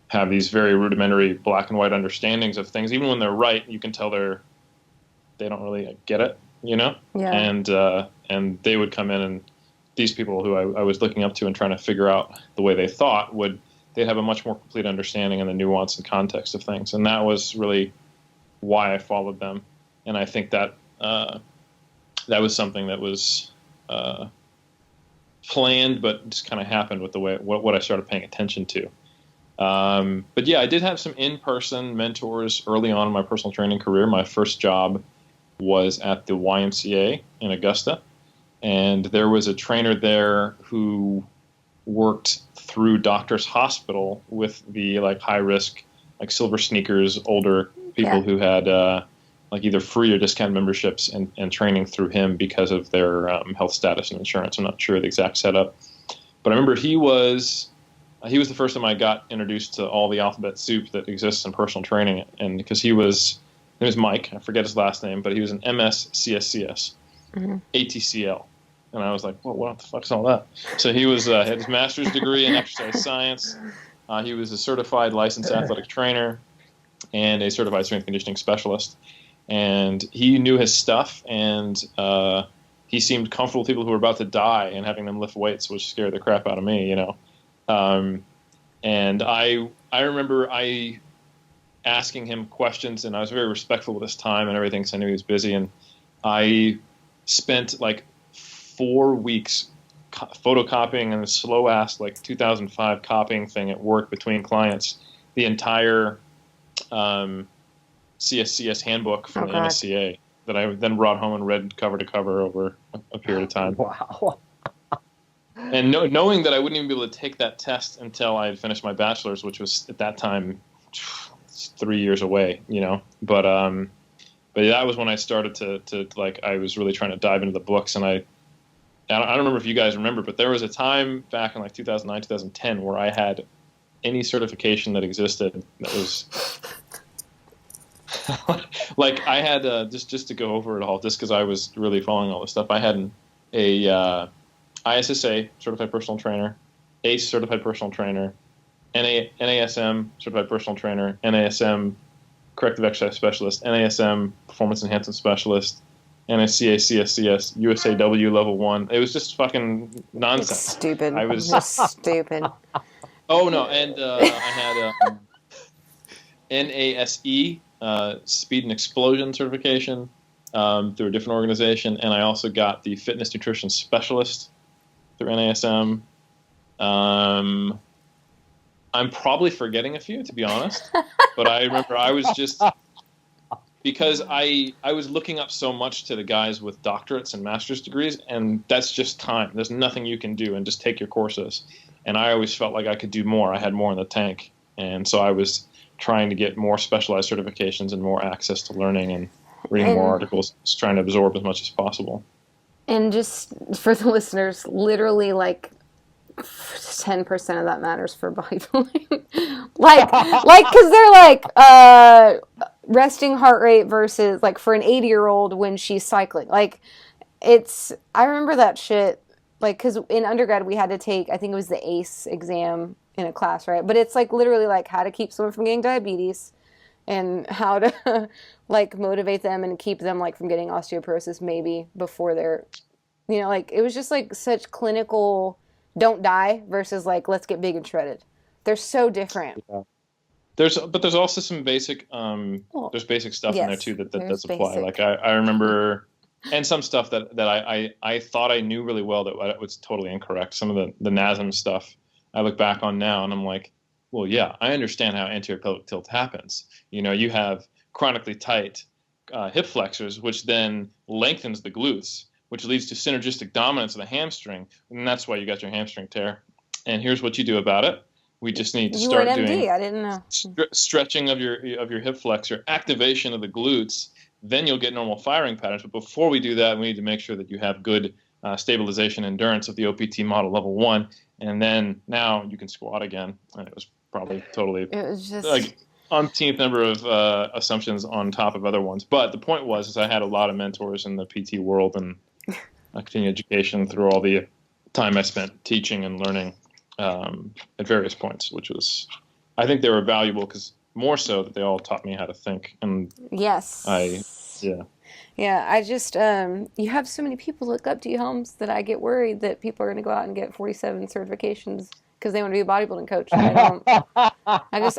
have these very rudimentary black and white understandings of things. Even when they're right, you can tell they don't really get it, you know? Yeah. And they would come in, and these people who I was looking up to and trying to figure out the way they thought, they'd have a much more complete understanding and the nuance and context of things. And that was really why I followed them. And I think that that was something that was planned, but just kind of happened with the way what I started paying attention to. But yeah, I did have some in-person mentors early on in my personal training career. My first job was at the YMCA in Augusta, and there was a trainer there who worked through Doctors Hospital with the like high risk, like Silver Sneakers, older people who had like either free or discount memberships and training through him because of their health status and insurance. I'm not sure the exact setup, but I remember he was the first time I got introduced to all the alphabet soup that exists in personal training. And because his name was Mike, I forget his last name, but he was an MSCSCS, ATCL. And I was like, well, what the fuck's all that? So he was had his master's degree in exercise science. He was a certified licensed athletic trainer and a certified strength conditioning specialist. And he knew his stuff, and he seemed comfortable with people who were about to die and having them lift weights, which scared the crap out of me, you know. And I remember asking him questions, and I was very respectful with his time and everything, because I knew he was busy. And I spent like 4 weeks photocopying and a slow ass like 2005 copying thing at work between clients the entire CSCS handbook from Oh, the God. NSCA that I then brought home and read cover to cover over a period of time. Wow. And knowing that I wouldn't even be able to take that test until I had finished my bachelor's, which was at that time 3 years away, you know. But that was when I started to like, I was really trying to dive into the books. And I don't remember if you guys remember, but there was a time back in like 2009, 2010 where I had any certification that existed that was like, I had just to go over it all, just because I was really following all this stuff. I had a ISSA certified personal trainer, ACE certified personal trainer, NASM certified personal trainer, NASM corrective exercise specialist, NASM performance enhancement specialist, NSCA CSCS USAW level 1. It was just fucking nonsense. It's stupid. I was just stupid. Oh no, and I had NASE speed and explosion certification through a different organization, and I also got the fitness nutrition specialist through NASM. I'm probably forgetting a few, to be honest, but I remember I was just, because I was looking up so much to the guys with doctorates and master's degrees, and that's just time. There's nothing you can do, and just take your courses. And I always felt like I could do more. I had more in the tank, and so I was trying to get more specialized certifications and more access to learning and reading more articles, just trying to absorb as much as possible. And just for the listeners, literally like 10% of that matters for bodybuilding. like, because they're like resting heart rate versus like for an 80-year-old when she's cycling. Like, I remember that shit. Like, because in undergrad we had to take, I think it was the ACE exam in a class, right? But it's like literally like how to keep someone from getting diabetes and how to like motivate them and keep them like from getting osteoporosis maybe before they're, you know, like it was just like such clinical don't die versus like let's get big and shredded. They're so different. Yeah. There's also some basic there's basic stuff in there too that does apply. Like I remember, and some stuff that I thought I knew really well that was totally incorrect. Some of the NASM stuff I look back on now and I'm like, well, yeah, I understand how anterior pelvic tilt happens. You know, you have chronically tight hip flexors, which then lengthens the glutes, which leads to synergistic dominance of the hamstring, and that's why you got your hamstring tear. And here's what you do about it. We just need to start doing I didn't know. Stretching of your hip flexor, activation of the glutes. Then you'll get normal firing patterns. But before we do that, we need to make sure that you have good stabilization endurance of the OPT model level 1. And then now you can squat again. And it was probably totally It was just like umpteenth number of assumptions on top of other ones. But the point was I had a lot of mentors in the PT world and continuing education through all the time I spent teaching and learning at various points, which was, I think they were valuable because more so that they all taught me how to think. And yes, I just you have so many people look up to you, Holmes, that I get worried that people are going to go out and get 47 certifications because they want to be a bodybuilding coach. I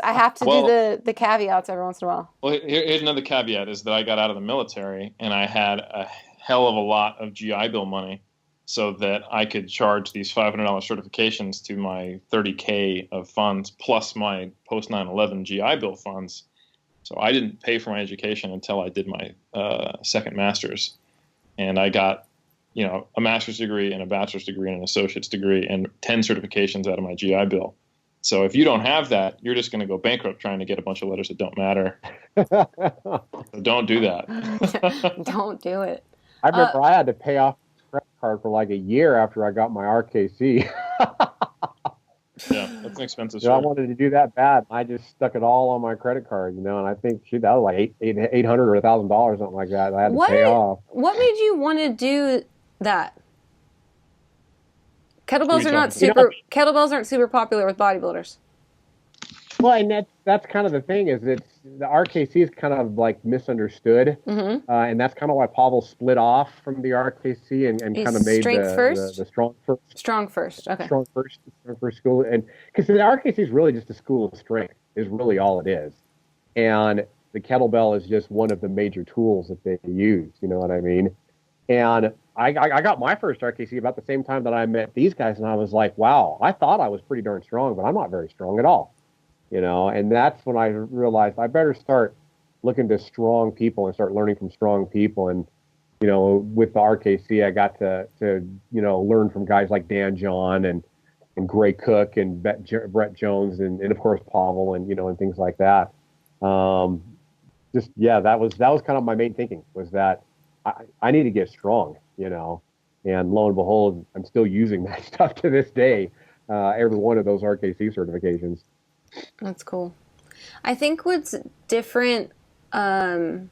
have to do the caveats every once in a while. Well, here's another caveat is that I got out of the military and I had a hell of a lot of GI Bill money so that I could charge these $500 certifications to my $30K of funds plus my post 9/11 GI Bill funds. So I didn't pay for my education until I did my second master's, and I got, you know, a master's degree and a bachelor's degree and an associate's degree and 10 certifications out of my GI Bill. So if you don't have that, you're just going to go bankrupt trying to get a bunch of letters that don't matter. So don't do that. Don't do it. I remember I had to pay off a credit card for like a year after I got my RKC. Yeah, that's an expensive. I wanted to do that bad. I just stuck it all on my credit card, you know, and I think that was like $800 or $1,000, something like that. I had to pay off. What made you want to do that? Kettlebells aren't super popular with bodybuilders. Well, and that's kind of the thing is the RKC is kind of like misunderstood, and that's kind of why Pavel split off from the RKC and kind of made the strong first school, and because the RKC is really just a school of strength is really all it is, and the kettlebell is just one of the major tools that they use. You know what I mean? And I got my first RKC about the same time that I met these guys, and I was like, wow, I thought I was pretty darn strong, but I'm not very strong at all. You know, and that's when I realized I better start looking to strong people and start learning from strong people. And, you know, with the RKC, I got to you know, learn from guys like Dan John and Gray Cook and Brett Jones and of course Pavel and, you know, and things like that. Just, yeah, that was kind of my main thinking, was that I need to get strong, you know, and lo and behold, I'm still using that stuff to this day. Every one of those RKC certifications. That's cool. I think what's different about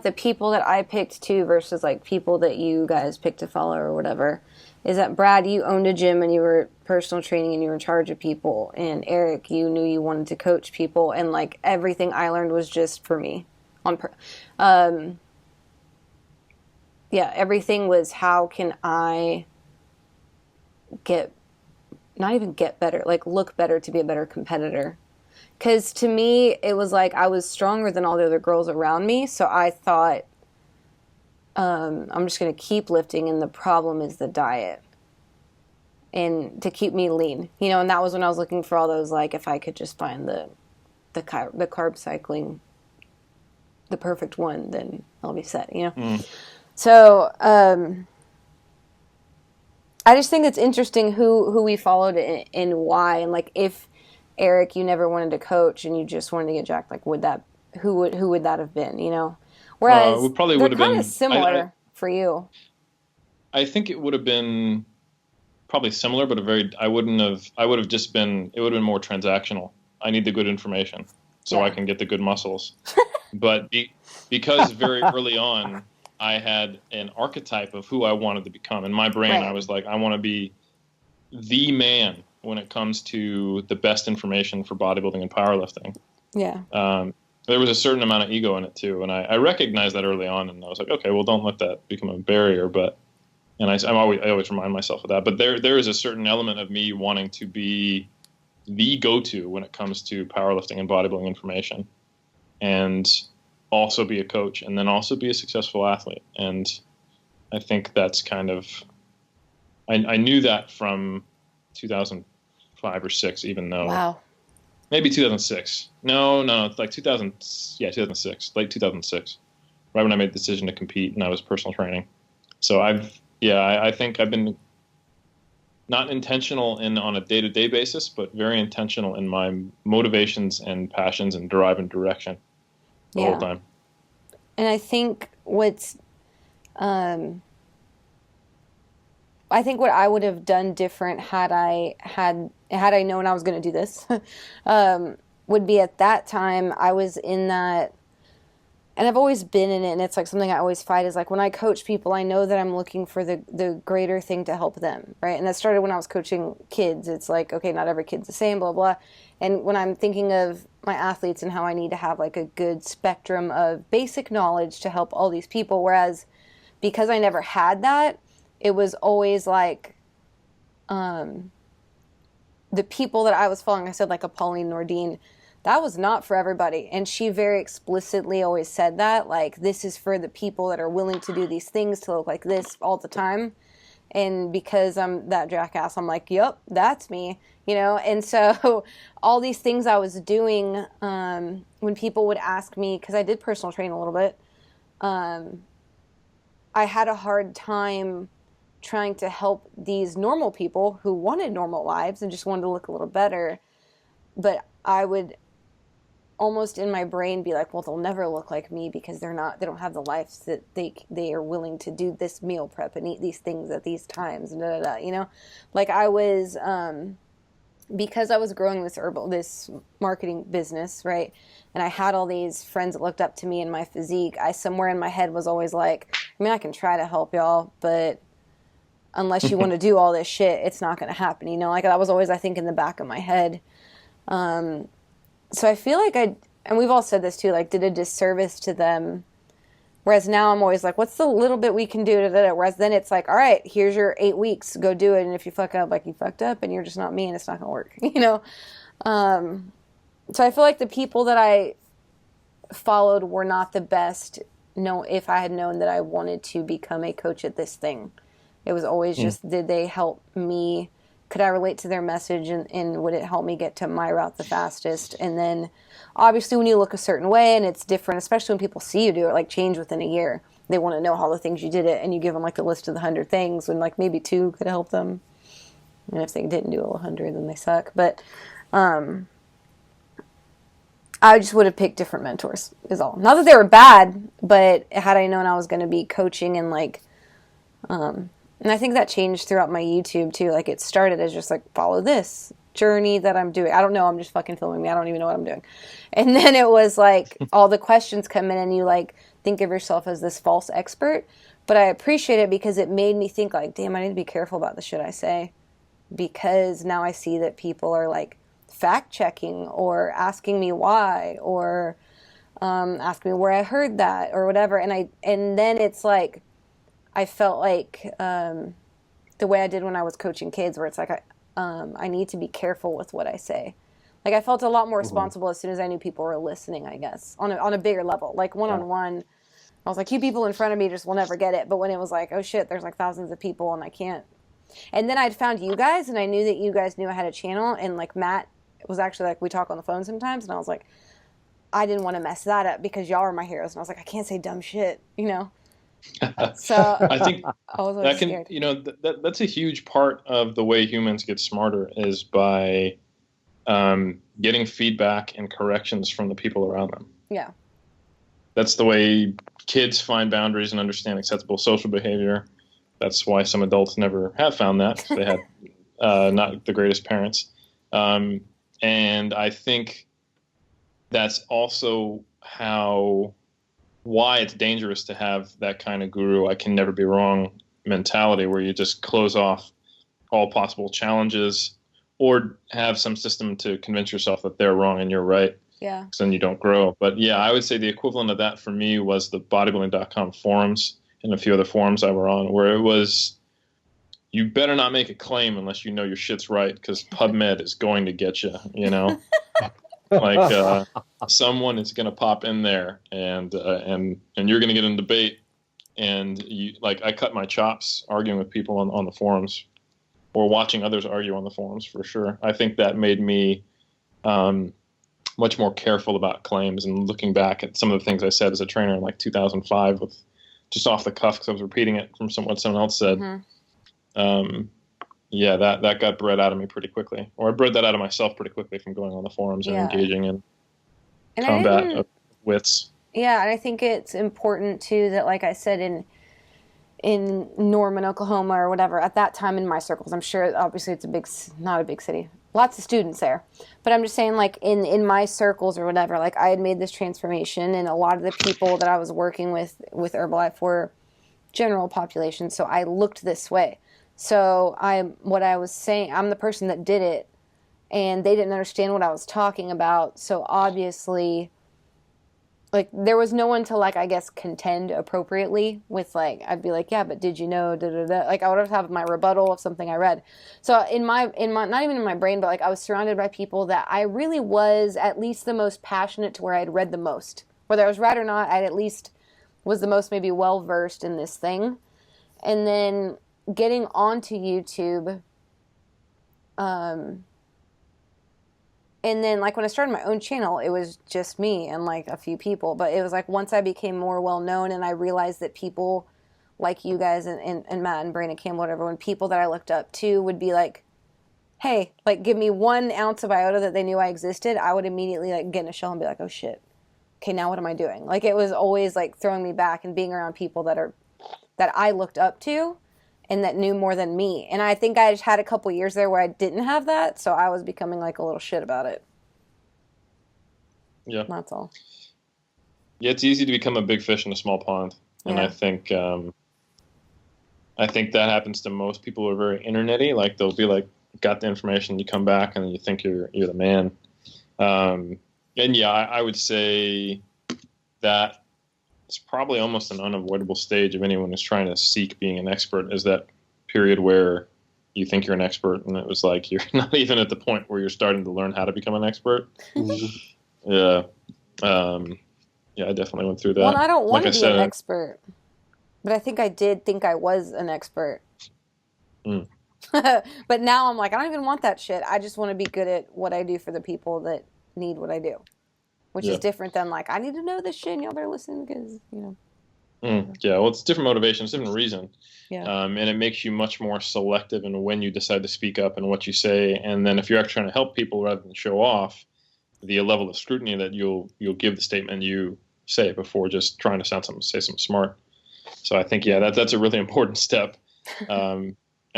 the people that I picked too versus like people that you guys picked to follow or whatever is that Brad, you owned a gym and you were personal training and you were in charge of people, and Eric, you knew you wanted to coach people, and like everything I learned was just for me yeah, everything was how can I not even get better, like look better to be a better competitor. Because to me, it was like I was stronger than all the other girls around me. So I thought, I'm just going to keep lifting, and the problem is the diet. And to keep me lean. You know, and that was when I was looking for all those, like, if I could just find the carb cycling, the perfect one, then I'll be set, you know? Mm. So I just think it's interesting who we followed and why. And, like, if Eric, you never wanted to coach and you just wanted to get jacked, like who would that have been, you know? Whereas it probably they're kind of similar for you. I think it would have been probably similar, but it would have just been more transactional. I need the good information so I can get the good muscles. But because very early on I had an archetype of who I wanted to become. In my brain, I was like, I want to be the man when it comes to the best information for bodybuilding and powerlifting. Yeah. There was a certain amount of ego in it too, and I recognized that early on, and I was like, okay, well, don't let that become a barrier. I always remind myself of that. But there is a certain element of me wanting to be the go-to when it comes to powerlifting and bodybuilding information, and also be a coach, and then also be a successful athlete. And I think that's kind of I knew that from 2005 or 6, even though maybe 2006. No, it's like 2006, late 2006, right when I made the decision to compete and I was personal training. So I think I've been not intentional on a day-to-day basis, but very intentional in my motivations and passions and drive and direction the whole time. And I think I think what I would have done different had I known I was going to do this, would be at that time I was in that, and I've always been in it, and it's like something I always fight is like when I coach people, I know that I'm looking for the greater thing to help them, right? And that started when I was coaching kids. It's like, okay, not every kid's the same, blah, blah. And when I'm thinking of my athletes and how I need to have like a good spectrum of basic knowledge to help all these people, whereas because I never had that, it was always like the people that I was following, I said like a Pauline Nordine, that was not for everybody. And she very explicitly always said that, like, this is for the people that are willing to do these things to look like this all the time. And because I'm that jackass, I'm like, yep, that's me, you know? And so all these things I was doing, when people would ask me, because I did personal train a little bit, I had a hard time trying to help these normal people who wanted normal lives and just wanted to look a little better. But I would almost in my brain be like, well, they'll never look like me because they don't have the lives that they are willing to do this meal prep and eat these things at these times, and you know? Like I was, because I was growing this marketing business, right? And I had all these friends that looked up to me and my physique. I somewhere in my head was always like, I mean, I can try to help y'all, but unless you want to do all this shit, it's not going to happen, you know? Like that was always, I think, in the back of my head. So I feel like and we've all said this too, like did a disservice to them. Whereas now I'm always like, what's the little bit we can do? Whereas then it's like, all right, here's your 8 weeks, go do it. And if you fuck up, like you fucked up and you're just not me and it's not going to work, you know? So I feel like the people that I followed were not the best. No, if I had known that I wanted to become a coach at this thing, it was always just, did they help me could I relate to their message, and would it help me get to my route the fastest? And then obviously when you look a certain way and it's different, especially when people see you do it, like change within a year, they want to know all the things you did it, and you give them like a list of the 100 things when like maybe 2 could help them. And if they didn't do 100, then they suck. But I just would have picked different mentors is all. Not that they were bad, but had I known I was going to be coaching and like, and I think that changed throughout my YouTube too. Like it started as just like, follow this journey that I'm doing. I don't know. I'm just fucking filming me. I don't even know what I'm doing. And then it was like all the questions come in and you like think of yourself as this false expert. But I appreciate it because it made me think like, damn, I need to be careful about the shit I say, because now I see that people are like fact checking or asking me why, or asking me where I heard that or whatever. And then it's like, I felt like the way I did when I was coaching kids, where it's like I need to be careful with what I say. Like I felt a lot more responsible as soon as I knew people were listening, I guess, on a bigger level. Like one-on-one, I was like, you people in front of me just will never get it. But when it was like, oh shit, there's like thousands of people and I can't. And then I'd found you guys, and I knew that you guys knew I had a channel, and like Matt was actually like, we talk on the phone sometimes, and I was like, I didn't want to mess that up because y'all are my heroes, and I was like, I can't say dumb shit, you know. So I think I was always scared. You know, that's a huge part of the way humans get smarter is by getting feedback and corrections from the people around them. Yeah. That's the way kids find boundaries and understand acceptable social behavior. That's why some adults never have found that. They had not the greatest parents. And I think that's also why it's dangerous to have that kind of guru, I can never be wrong mentality, where you just close off all possible challenges or have some system to convince yourself that they're wrong and you're right. Yeah. Because then you don't grow. But yeah, I would say the equivalent of that for me was the bodybuilding.com forums and a few other forums I were on, where it was, you better not make a claim unless you know your shit's right, because PubMed is going to get you, you know? Like someone is going to pop in there and you're going to get in debate, and you, like, I cut my chops arguing with people on the forums or watching others argue on the forums, for sure. I think that made me much more careful about claims, and looking back at some of the things I said as a trainer in like 2005 with just off the cuff because I was repeating it from what someone else said. Mm-hmm. Yeah, that got bred out of me pretty quickly, or I bred that out of myself pretty quickly from going on the forums and engaging in combat of wits. Yeah, and I think it's important too that, like I said, in Norman, Oklahoma, or whatever, at that time in my circles, I'm sure obviously it's not a big city, lots of students there, but I'm just saying, like in my circles or whatever, like I had made this transformation, and a lot of the people that I was working with Herbalife were general population, so I looked this way. So what I was saying, I'm the person that did it, and they didn't understand what I was talking about. So obviously, like, there was no one to, like, I guess, contend appropriately with, like, I'd be like, yeah, but did you know, da-da-da. Like, I would have my rebuttal of something I read. So in my, not even in my brain, but, like, I was surrounded by people that I really was at least the most passionate to where I had read the most. Whether I was right or not, I at least was the most maybe well-versed in this thing. And then getting onto YouTube, and then, like, when I started my own channel, it was just me and, like, a few people. But it was, like, once I became more well-known and I realized that people like you guys and Matt and Brandon Campbell, whatever, when people that I looked up to would be like, hey, like, give me 1 ounce of iota that they knew I existed, I would immediately, like, get in a shell and be like, oh, shit. Okay, now what am I doing? Like, it was always, like, throwing me back and being around people that I looked up to and that knew more than me. And I think I just had a couple years there where I didn't have that, so I was becoming, like, a little shit about it. Yeah. That's all. Yeah, it's easy to become a big fish in a small pond. And I think that happens to most people who are very internet-y. Like, they'll be like, got the information, you come back and you think you're the man. And yeah, I would say that it's probably almost an unavoidable stage of anyone who's trying to seek being an expert, is that period where you think you're an expert and it was like you're not even at the point where you're starting to learn how to become an expert. Yeah. Yeah, I definitely went through that. Well, I don't want to be an expert, but I think I did think I was an expert. But now I'm like, I don't even want that shit. I just want to be good at what I do for the people that need what I do, which is different than like, I need to know this shit and y'all better listen because, Yeah, well, it's different motivation, it's different reason. Yeah. And it makes you much more selective in when you decide to speak up and what you say. And then if you're actually trying to help people rather than show off, the level of scrutiny that you'll give the statement you say before just trying to say something smart. So I think, that's a really important step. And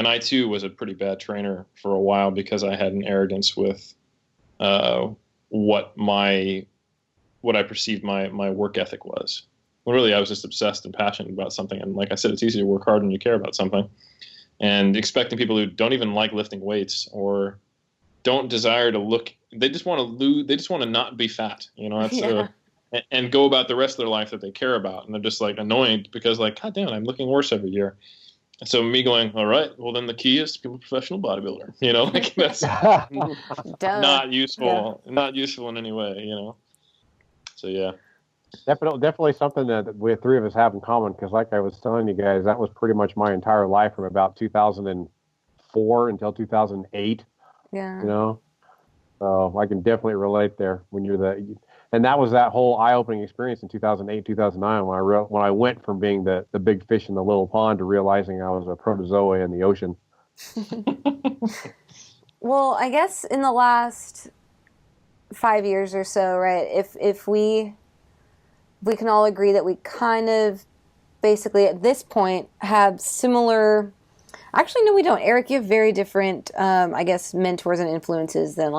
I too was a pretty bad trainer for a while because I had an arrogance with what I perceived my work ethic was. Well, really, I was just obsessed and passionate about something. And like I said, it's easy to work hard when you care about something. And expecting people who don't even like lifting weights or don't desire to look, they just want to lose, they just want to not be fat, that's and go about the rest of their life that they care about. And they're just like annoyed because like, God damn it, I'm looking worse every year. And so me going, all right, well then the key is to become a professional bodybuilder. Like that's not useful, not useful in any way, So yeah. Definitely something that we three of us have in common, because like I was telling you guys, that was pretty much my entire life from about 2004 until 2008. Yeah. So I can definitely relate there when and that was that whole eye-opening experience in 2008, 2009 when I went from being the big fish in the little pond to realizing I was a protozoa in the ocean. Well, I guess in the last 5 years or so, right? If we can all agree that we kind of basically at this point have similar. Actually, no, we don't. Eric, you have very different, I guess, mentors and influences than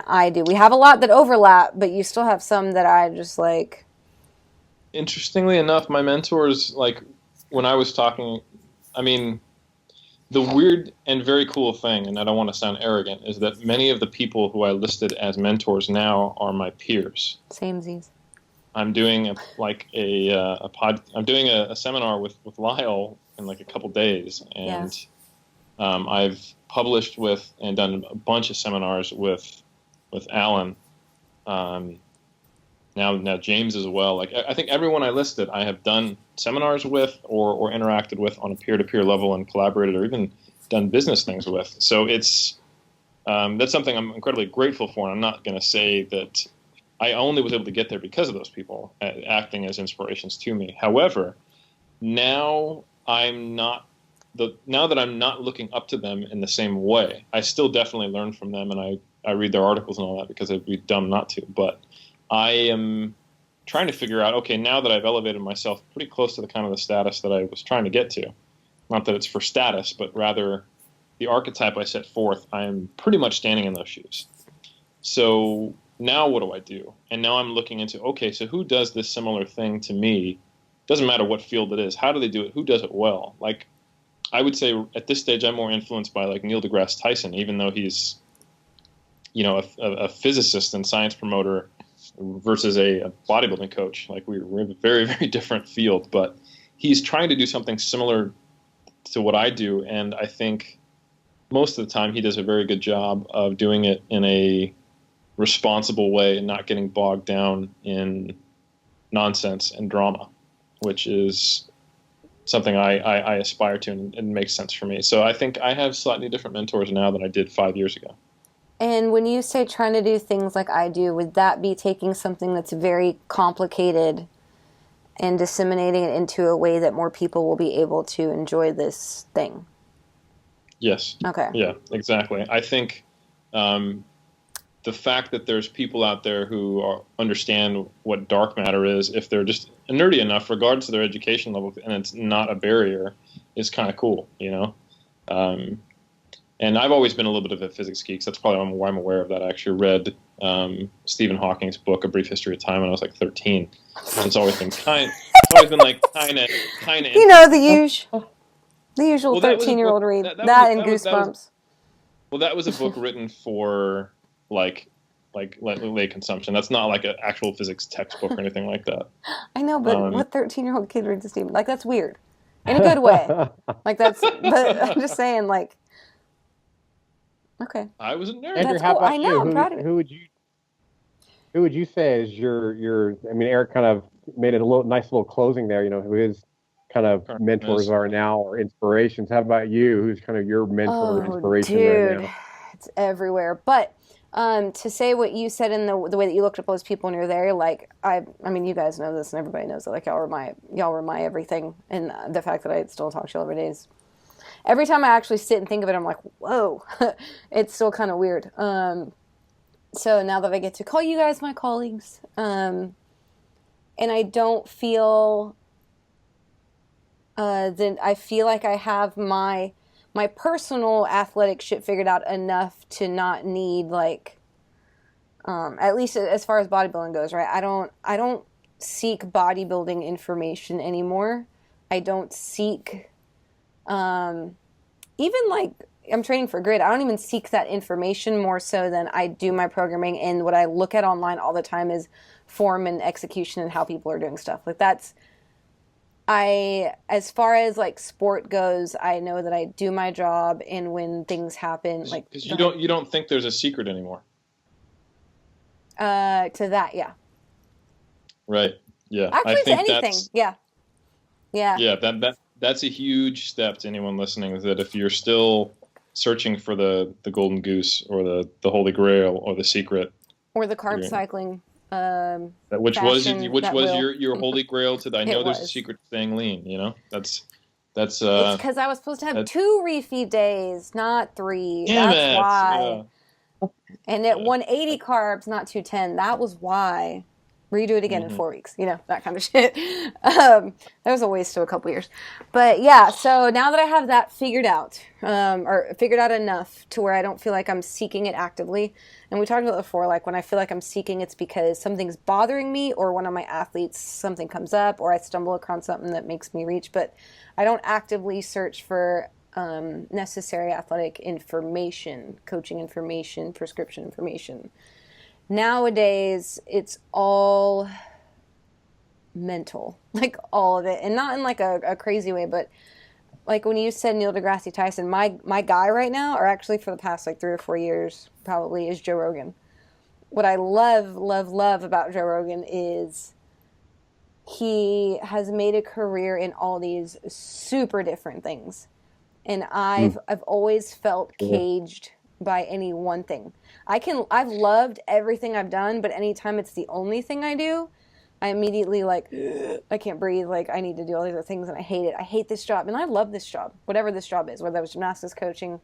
I do. We have a lot that overlap, but you still have some that I just like. Interestingly enough, my mentors, like when I was talking, I mean, the weird and very cool thing, and I don't want to sound arrogant, is that many of the people who I listed as mentors now are my peers. Samesies. I'm doing I'm doing a seminar with Lyle in like a couple days, and I've published with and done a bunch of seminars with Alan. Now James as well. Like I think everyone I listed, I have done seminars with or interacted with on a peer-to-peer level and collaborated or even done business things with. So it's that's something I'm incredibly grateful for. And I'm not going to say that I only was able to get there because of those people acting as inspirations to me. However, now now that I'm not looking up to them in the same way, I still definitely learn from them, and I read their articles and all that because I'd be dumb not to. But I am trying to figure out, okay, now that I've elevated myself pretty close to the kind of the status that I was trying to get to, not that it's for status, but rather the archetype I set forth, I am pretty much standing in those shoes. So now what do I do? And now I'm looking into, okay, so who does this similar thing to me? Doesn't matter what field it is. How do they do it? Who does it well? Like, I would say at this stage I'm more influenced by like Neil deGrasse Tyson, even though he's, a physicist and science promoter versus a bodybuilding coach. Like we're in a very, very different field, but he's trying to do something similar to what I do. And I think most of the time he does a very good job of doing it in a responsible way and not getting bogged down in nonsense and drama, which is something I aspire to and makes sense for me. So I think I have slightly different mentors now than I did 5 years ago. And when you say trying to do things like I do, would that be taking something that's very complicated and disseminating it into a way that more people will be able to enjoy this thing? Yes. Okay. Yeah, exactly. I think the fact that there's people out there who understand what dark matter is, if they're just nerdy enough, regardless of their education level, and it's not a barrier, is kind of cool, And I've always been a little bit of a physics geek, so that's probably why I'm aware of that. I actually read Stephen Hawking's book, A Brief History of Time, when I was like 13. It's always been kind of. The usual 13-year-old read and Goosebumps. That was a book written for like lay consumption. That's not like an actual physics textbook or anything like that. I know, but what 13-year-old kid reads Stephen? Like, that's weird, in a good way. Like but I'm just saying, like. Okay. I was a nerd. Andrew, how about you? I'm proud of it. Who would you say is your? I mean, Eric kind of made it nice little closing there. Who is kind of Current mentors is. are now or inspirations. How about you? Who's kind of your mentor or Oh, inspiration right dude, now? it's everywhere. But to say what you said in the way that you looked up those people when you're there, like I mean, you guys know this, and everybody knows it. Like y'all were my everything, and the fact that I still talk to you all every day is. Every time I actually sit and think of it, I'm like, whoa, it's still kind of weird. So now that I get to call you guys my colleagues, and I don't feel then I feel like I have my personal athletic shit figured out enough to not need like at least as far as bodybuilding goes, right? I don't seek bodybuilding information anymore. I don't seek even like I'm training for grid. I don't even seek that information more so than I do my programming, and what I look at online all the time is form and execution and how people are doing stuff. Like that's as far as like sport goes, I know that I do my job, and when things happen, like Because you don't think there's a secret anymore. to that, yeah. Right. Yeah. Actually, I think to anything, yeah. yeah, that's a huge step to anyone listening, is that if you're still searching for the golden goose or the holy grail or the secret, Or the carb cycling, which was will. your holy grail to I know there's a was. secret to staying lean, you know? That's It's because I was supposed to have 2 refeed days, not 3. Damn That's it. why. Yeah. And at 180 carbs, not 210. That was why. Redo it again in 4 weeks. You know, that kind of shit. That was a waste of a couple years. But yeah, so now that I have that figured out, or figured out enough to where I don't feel like I'm seeking it actively. And we talked about it before, like when I feel like I'm seeking, it's because something's bothering me, or one of my athletes, something comes up, or I stumble across something that makes me reach. But I don't actively search for necessary athletic information, coaching information, prescription information. Nowadays, it's all mental, like all of it, and not in like a crazy way, but like when you said Neil deGrasse Tyson, my guy right now, or actually for the past like 3 or 4 years, probably is Joe Rogan. What I love about Joe Rogan is he has made a career in all these super different things, and I've always felt caged by any one thing. I've loved everything I've done, but anytime it's the only thing I do, I immediately like I can't breathe, like I need to do all these other things, and I hate it. I hate this job, and I love this job, whatever this job is, whether it's gymnastics coaching,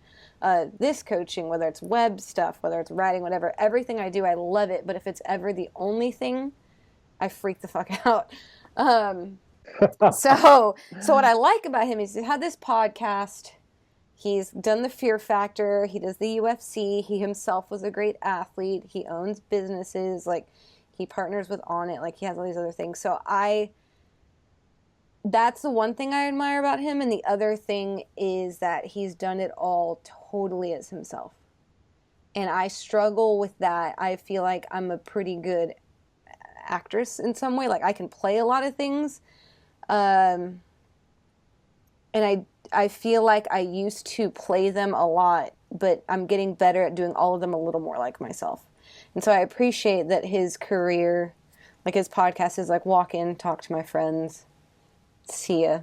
this coaching, whether it's web stuff, whether it's writing, whatever. Everything I do, I love it, but if it's ever the only thing, I freak the fuck out. So what I like about him is he had this podcast. He's done the Fear Factor. He does the UFC. He himself was a great athlete. He owns businesses. Like, he partners with On It. Like, he has all these other things. So that's the one thing I admire about him. And the other thing is that he's done it all totally as himself. And I struggle with that. I feel like I'm a pretty good actress in some way. Like, I can play a lot of things. And I feel like I used to play them a lot, but I'm getting better at doing all of them a little more like myself. And so I appreciate that his career, like his podcast is like walk in, talk to my friends, see ya,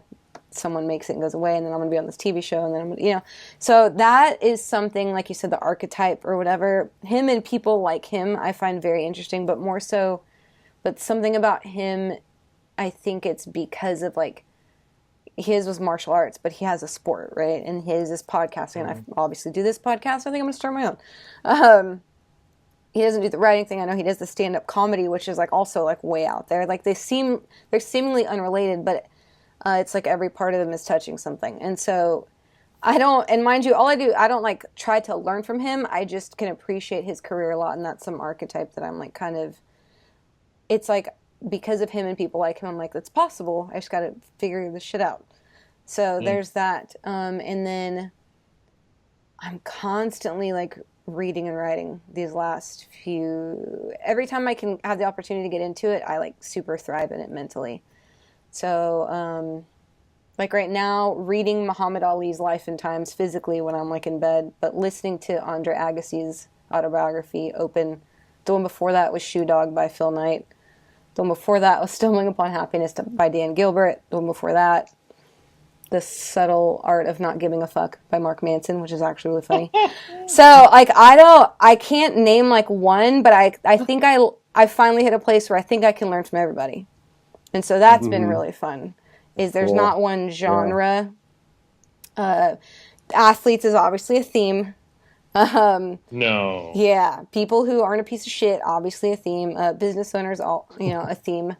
someone makes it and goes away, and then I'm going to be on this TV show, and then I'm going to, you know. So that is something, like you said, the archetype or whatever. Him and people like him I find very interesting, but more so, but something about him, I think it's because of like, his was martial arts, but he has a sport, right? And his is podcasting, and I obviously do this podcast. I think I'm going to start my own. He doesn't do the writing thing. I know he does the stand-up comedy, which is like also like way out there. Like they're seemingly unrelated, but it's like every part of them is touching something. And so I don't, and mind you, I don't like try to learn from him. I just can appreciate his career a lot, and that's some archetype that I'm like kind of, it's like, because of him and people like him, I'm like, it's possible. I just got to figure this shit out. So there's that. And then I'm constantly like reading and writing these last few, every time I can have the opportunity to get into it, I like super thrive in it mentally. So, like right now, reading Muhammad Ali's Life and Times physically when I'm like in bed, but listening to Andrea Agassi's autobiography, Open. The one before that was Shoe Dog by Phil Knight. The one before that was Stumbling Upon Happiness by Dan Gilbert. The one before that, The Subtle Art of Not Giving a Fuck by Mark Manson, which is actually really funny. So, like, I can't name, like, one, but I think I finally hit a place where I think I can learn from everybody. And so that's been really fun, is there's Cool. not one genre. Athletes is obviously a theme. No. Yeah, people who aren't a piece of shit, obviously a theme. Business owners, all a theme.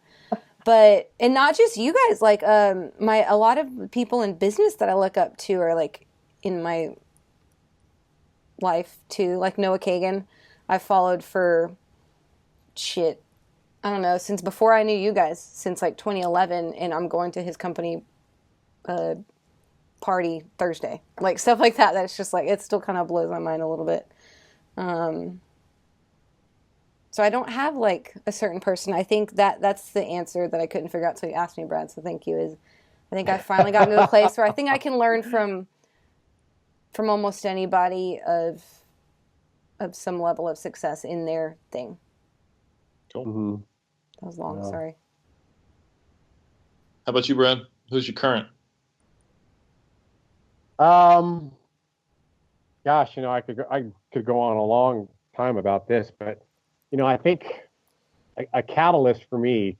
But and not just you guys, like a lot of people in business that I look up to are like in my life too, like Noah Kagan. I followed for shit, I don't know, since before I knew you guys, since like 2011, and I'm going to his company party Thursday, like stuff like that. That's just like, it still kind of blows my mind a little bit. So I don't have like a certain person. I think that's the answer that I couldn't figure out until you asked me, Brad. So thank you. Is I think I finally gotten to the place where I think I can learn from almost anybody of some level of success in their thing. Cool. Mm-hmm. That was long. Yeah. Sorry. How about you, Brad? Who's your current? Gosh, I could go on a long time about this, but I think a catalyst for me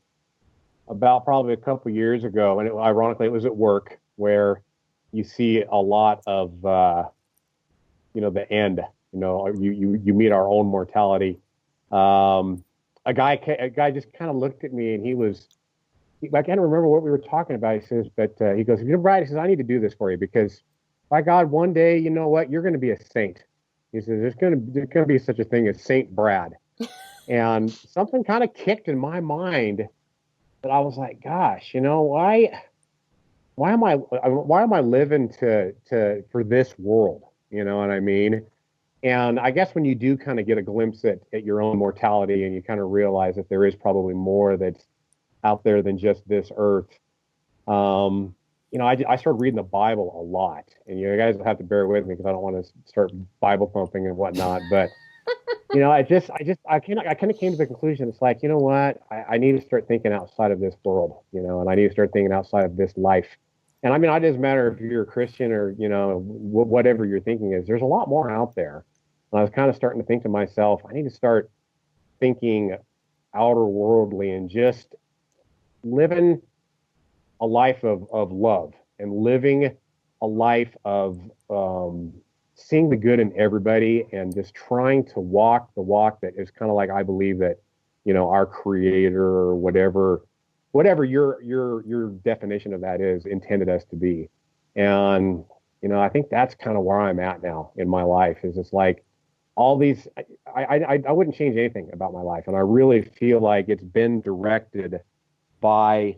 about probably a couple years ago, and ironically it was at work, where you see a lot of the end. You meet our own mortality. A guy just kind of looked at me, and I can't remember what we were talking about. He says, but he goes, Brad, he says, I need to do this for you because, by God, one day, you know what, you're going to be a saint. He says, there's going to be such a thing as Saint Brad. And something kind of kicked in my mind that I was like, gosh, why am I living for this world? You know what I mean? And I guess when you do kind of get a glimpse at your own mortality, and you kind of realize that there is probably more that's out there than just this earth. I started reading the Bible a lot, and you guys have to bear with me because I don't want to start Bible thumping and whatnot. But I kind of came to the conclusion. It's like, you know what, I need to start thinking outside of this world, and I need to start thinking outside of this life. And I mean, it doesn't matter if you're a Christian or whatever your thinking is. There's a lot more out there. And I was kind of starting to think to myself, I need to start thinking outer worldly and just living a life of love and living a life of seeing the good in everybody and just trying to walk the walk that is kind of like I believe that our Creator or whatever your definition of that is intended us to be. And I think that's kind of where I'm at now in my life. Is it's like all these I wouldn't change anything about my life, and I really feel like it's been directed by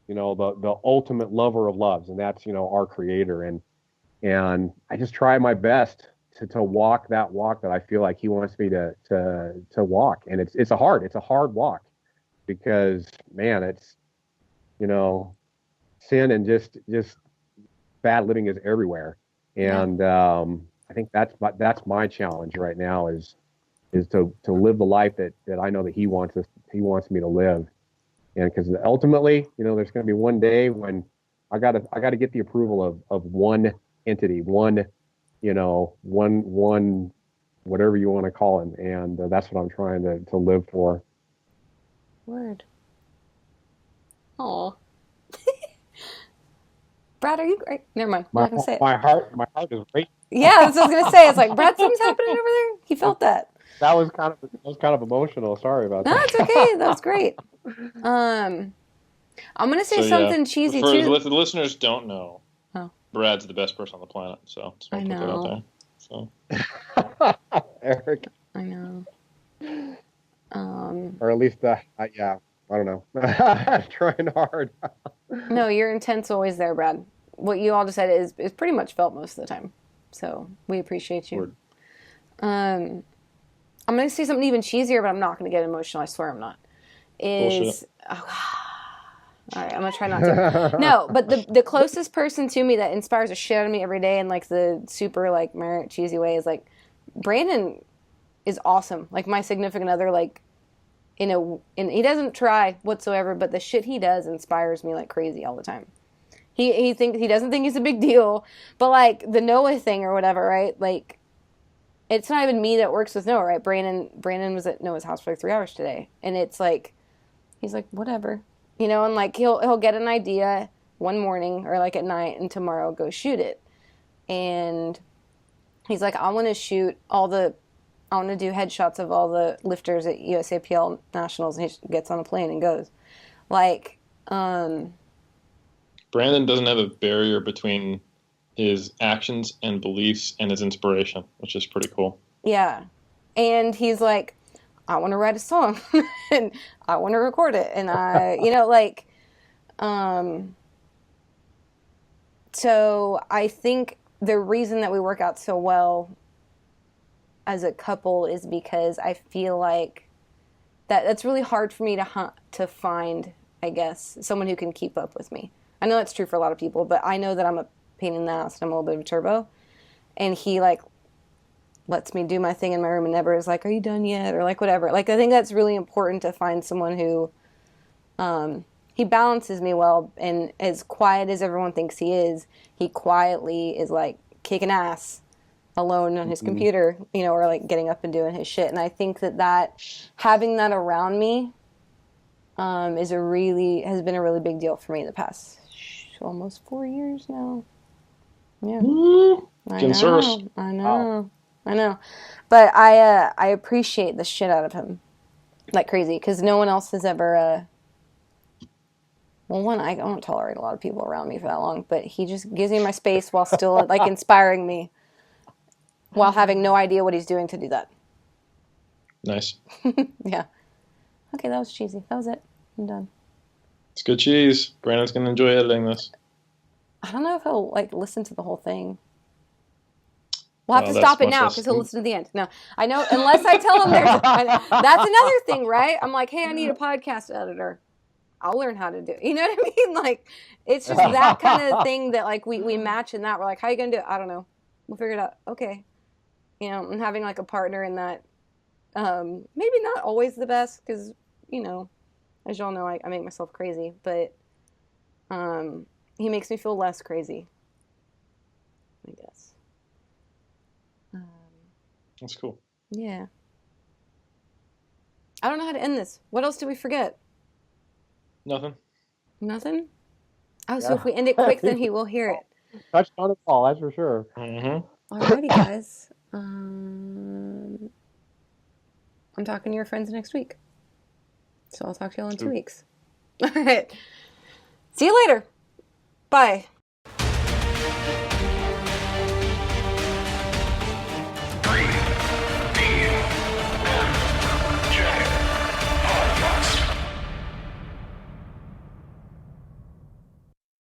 the ultimate lover of loves, and that's our Creator. And I just try my best to walk that walk that I feel like He wants me to walk. And it's a hard walk, because man, it's sin and just bad living is everywhere. And I think that's my challenge right now is to live the life that I know that He wants me to live. And because ultimately, there's going to be one day when I got to get the approval of one entity, one whatever you want to call Him, and that's what I'm trying to live for. Word. Oh. Brad, are you great? Never mind. I'm not gonna say it. My heart is racing. Yeah, that's what I was gonna say. It's like, Brad, something's happening over there. He felt that. That was kind of emotional. Sorry about that. No, it's okay. That was great. I'm gonna say something cheesy too. The listeners don't know. Oh. Brad's the best person on the planet, so I know. Put that out there. So. Eric. I know. Or at least, yeah. I don't know. Trying hard. No, your intent's always there, Brad. What you all just said is pretty much felt most of the time. So we appreciate you. Word. I'm going to say something even cheesier, but I'm not going to get emotional. I swear I'm not. Bullshit. All right, I'm going to try not to. No, but the closest person to me that inspires a shit out of me every day in like the super like cheesy way is like Brandon is awesome. Like my significant other, like he doesn't try whatsoever, but the shit he does inspires me like crazy all the time. he doesn't think he's a big deal. But like the Noah thing or whatever, right? Like it's not even me that works with Noah, right? Brandon was at Noah's house for like 3 hours today, and it's like he's like whatever, and like he'll get an idea one morning or like at night, and tomorrow go shoot it, and he's like I want to do headshots of all the lifters at USAPL Nationals, and he gets on a plane and goes. Like, Brandon doesn't have a barrier between his actions and beliefs and his inspiration, which is pretty cool. Yeah. And he's like, I want to write a song and I want to record it. And so I think the reason that we work out so well as a couple is because I feel like that's really hard for me to find, I guess, someone who can keep up with me. I know that's true for a lot of people, but I know that I'm a pain in the ass and I'm a little bit of a turbo. And he like lets me do my thing in my room and never is like, are you done yet? Or like whatever. Like I think that's really important to find someone who he balances me well, and as quiet as everyone thinks he is, he quietly is like kicking ass alone on his computer, or like getting up and doing his shit. And I think that having that around me has been a really big deal for me the past almost 4 years now. Yeah. I know. But I appreciate the shit out of him like crazy, because no one else has ever I don't tolerate a lot of people around me for that long, but he just gives me my space while still like inspiring me while having no idea what he's doing to do that. Nice. Yeah. Okay, that was cheesy. That was it. I'm done. It's good cheese. Brandon's going to enjoy editing this. I don't know if he'll like listen to the whole thing. We'll have to stop it now because he'll listen to the end. No, I know, unless I tell him that's another thing, right? I'm like, hey, I need a podcast editor. I'll learn how to do it. You know what I mean? Like, it's just that kind of thing that like we match in that. We're like, how are you going to do it? I don't know. We'll figure it out. Okay. And having like a partner in that, maybe not always the best because, as y'all know, I make myself crazy, but he makes me feel less crazy, I guess. That's cool. Yeah. I don't know how to end this. What else did we forget? Nothing? Oh, so if we end it quick, then he will hear it. Touched on it all, that's for sure. Mm-hmm. Alrighty, guys. I'm talking to your friends next week. So I'll talk to y'all in 2 weeks. All right. See you later. Bye.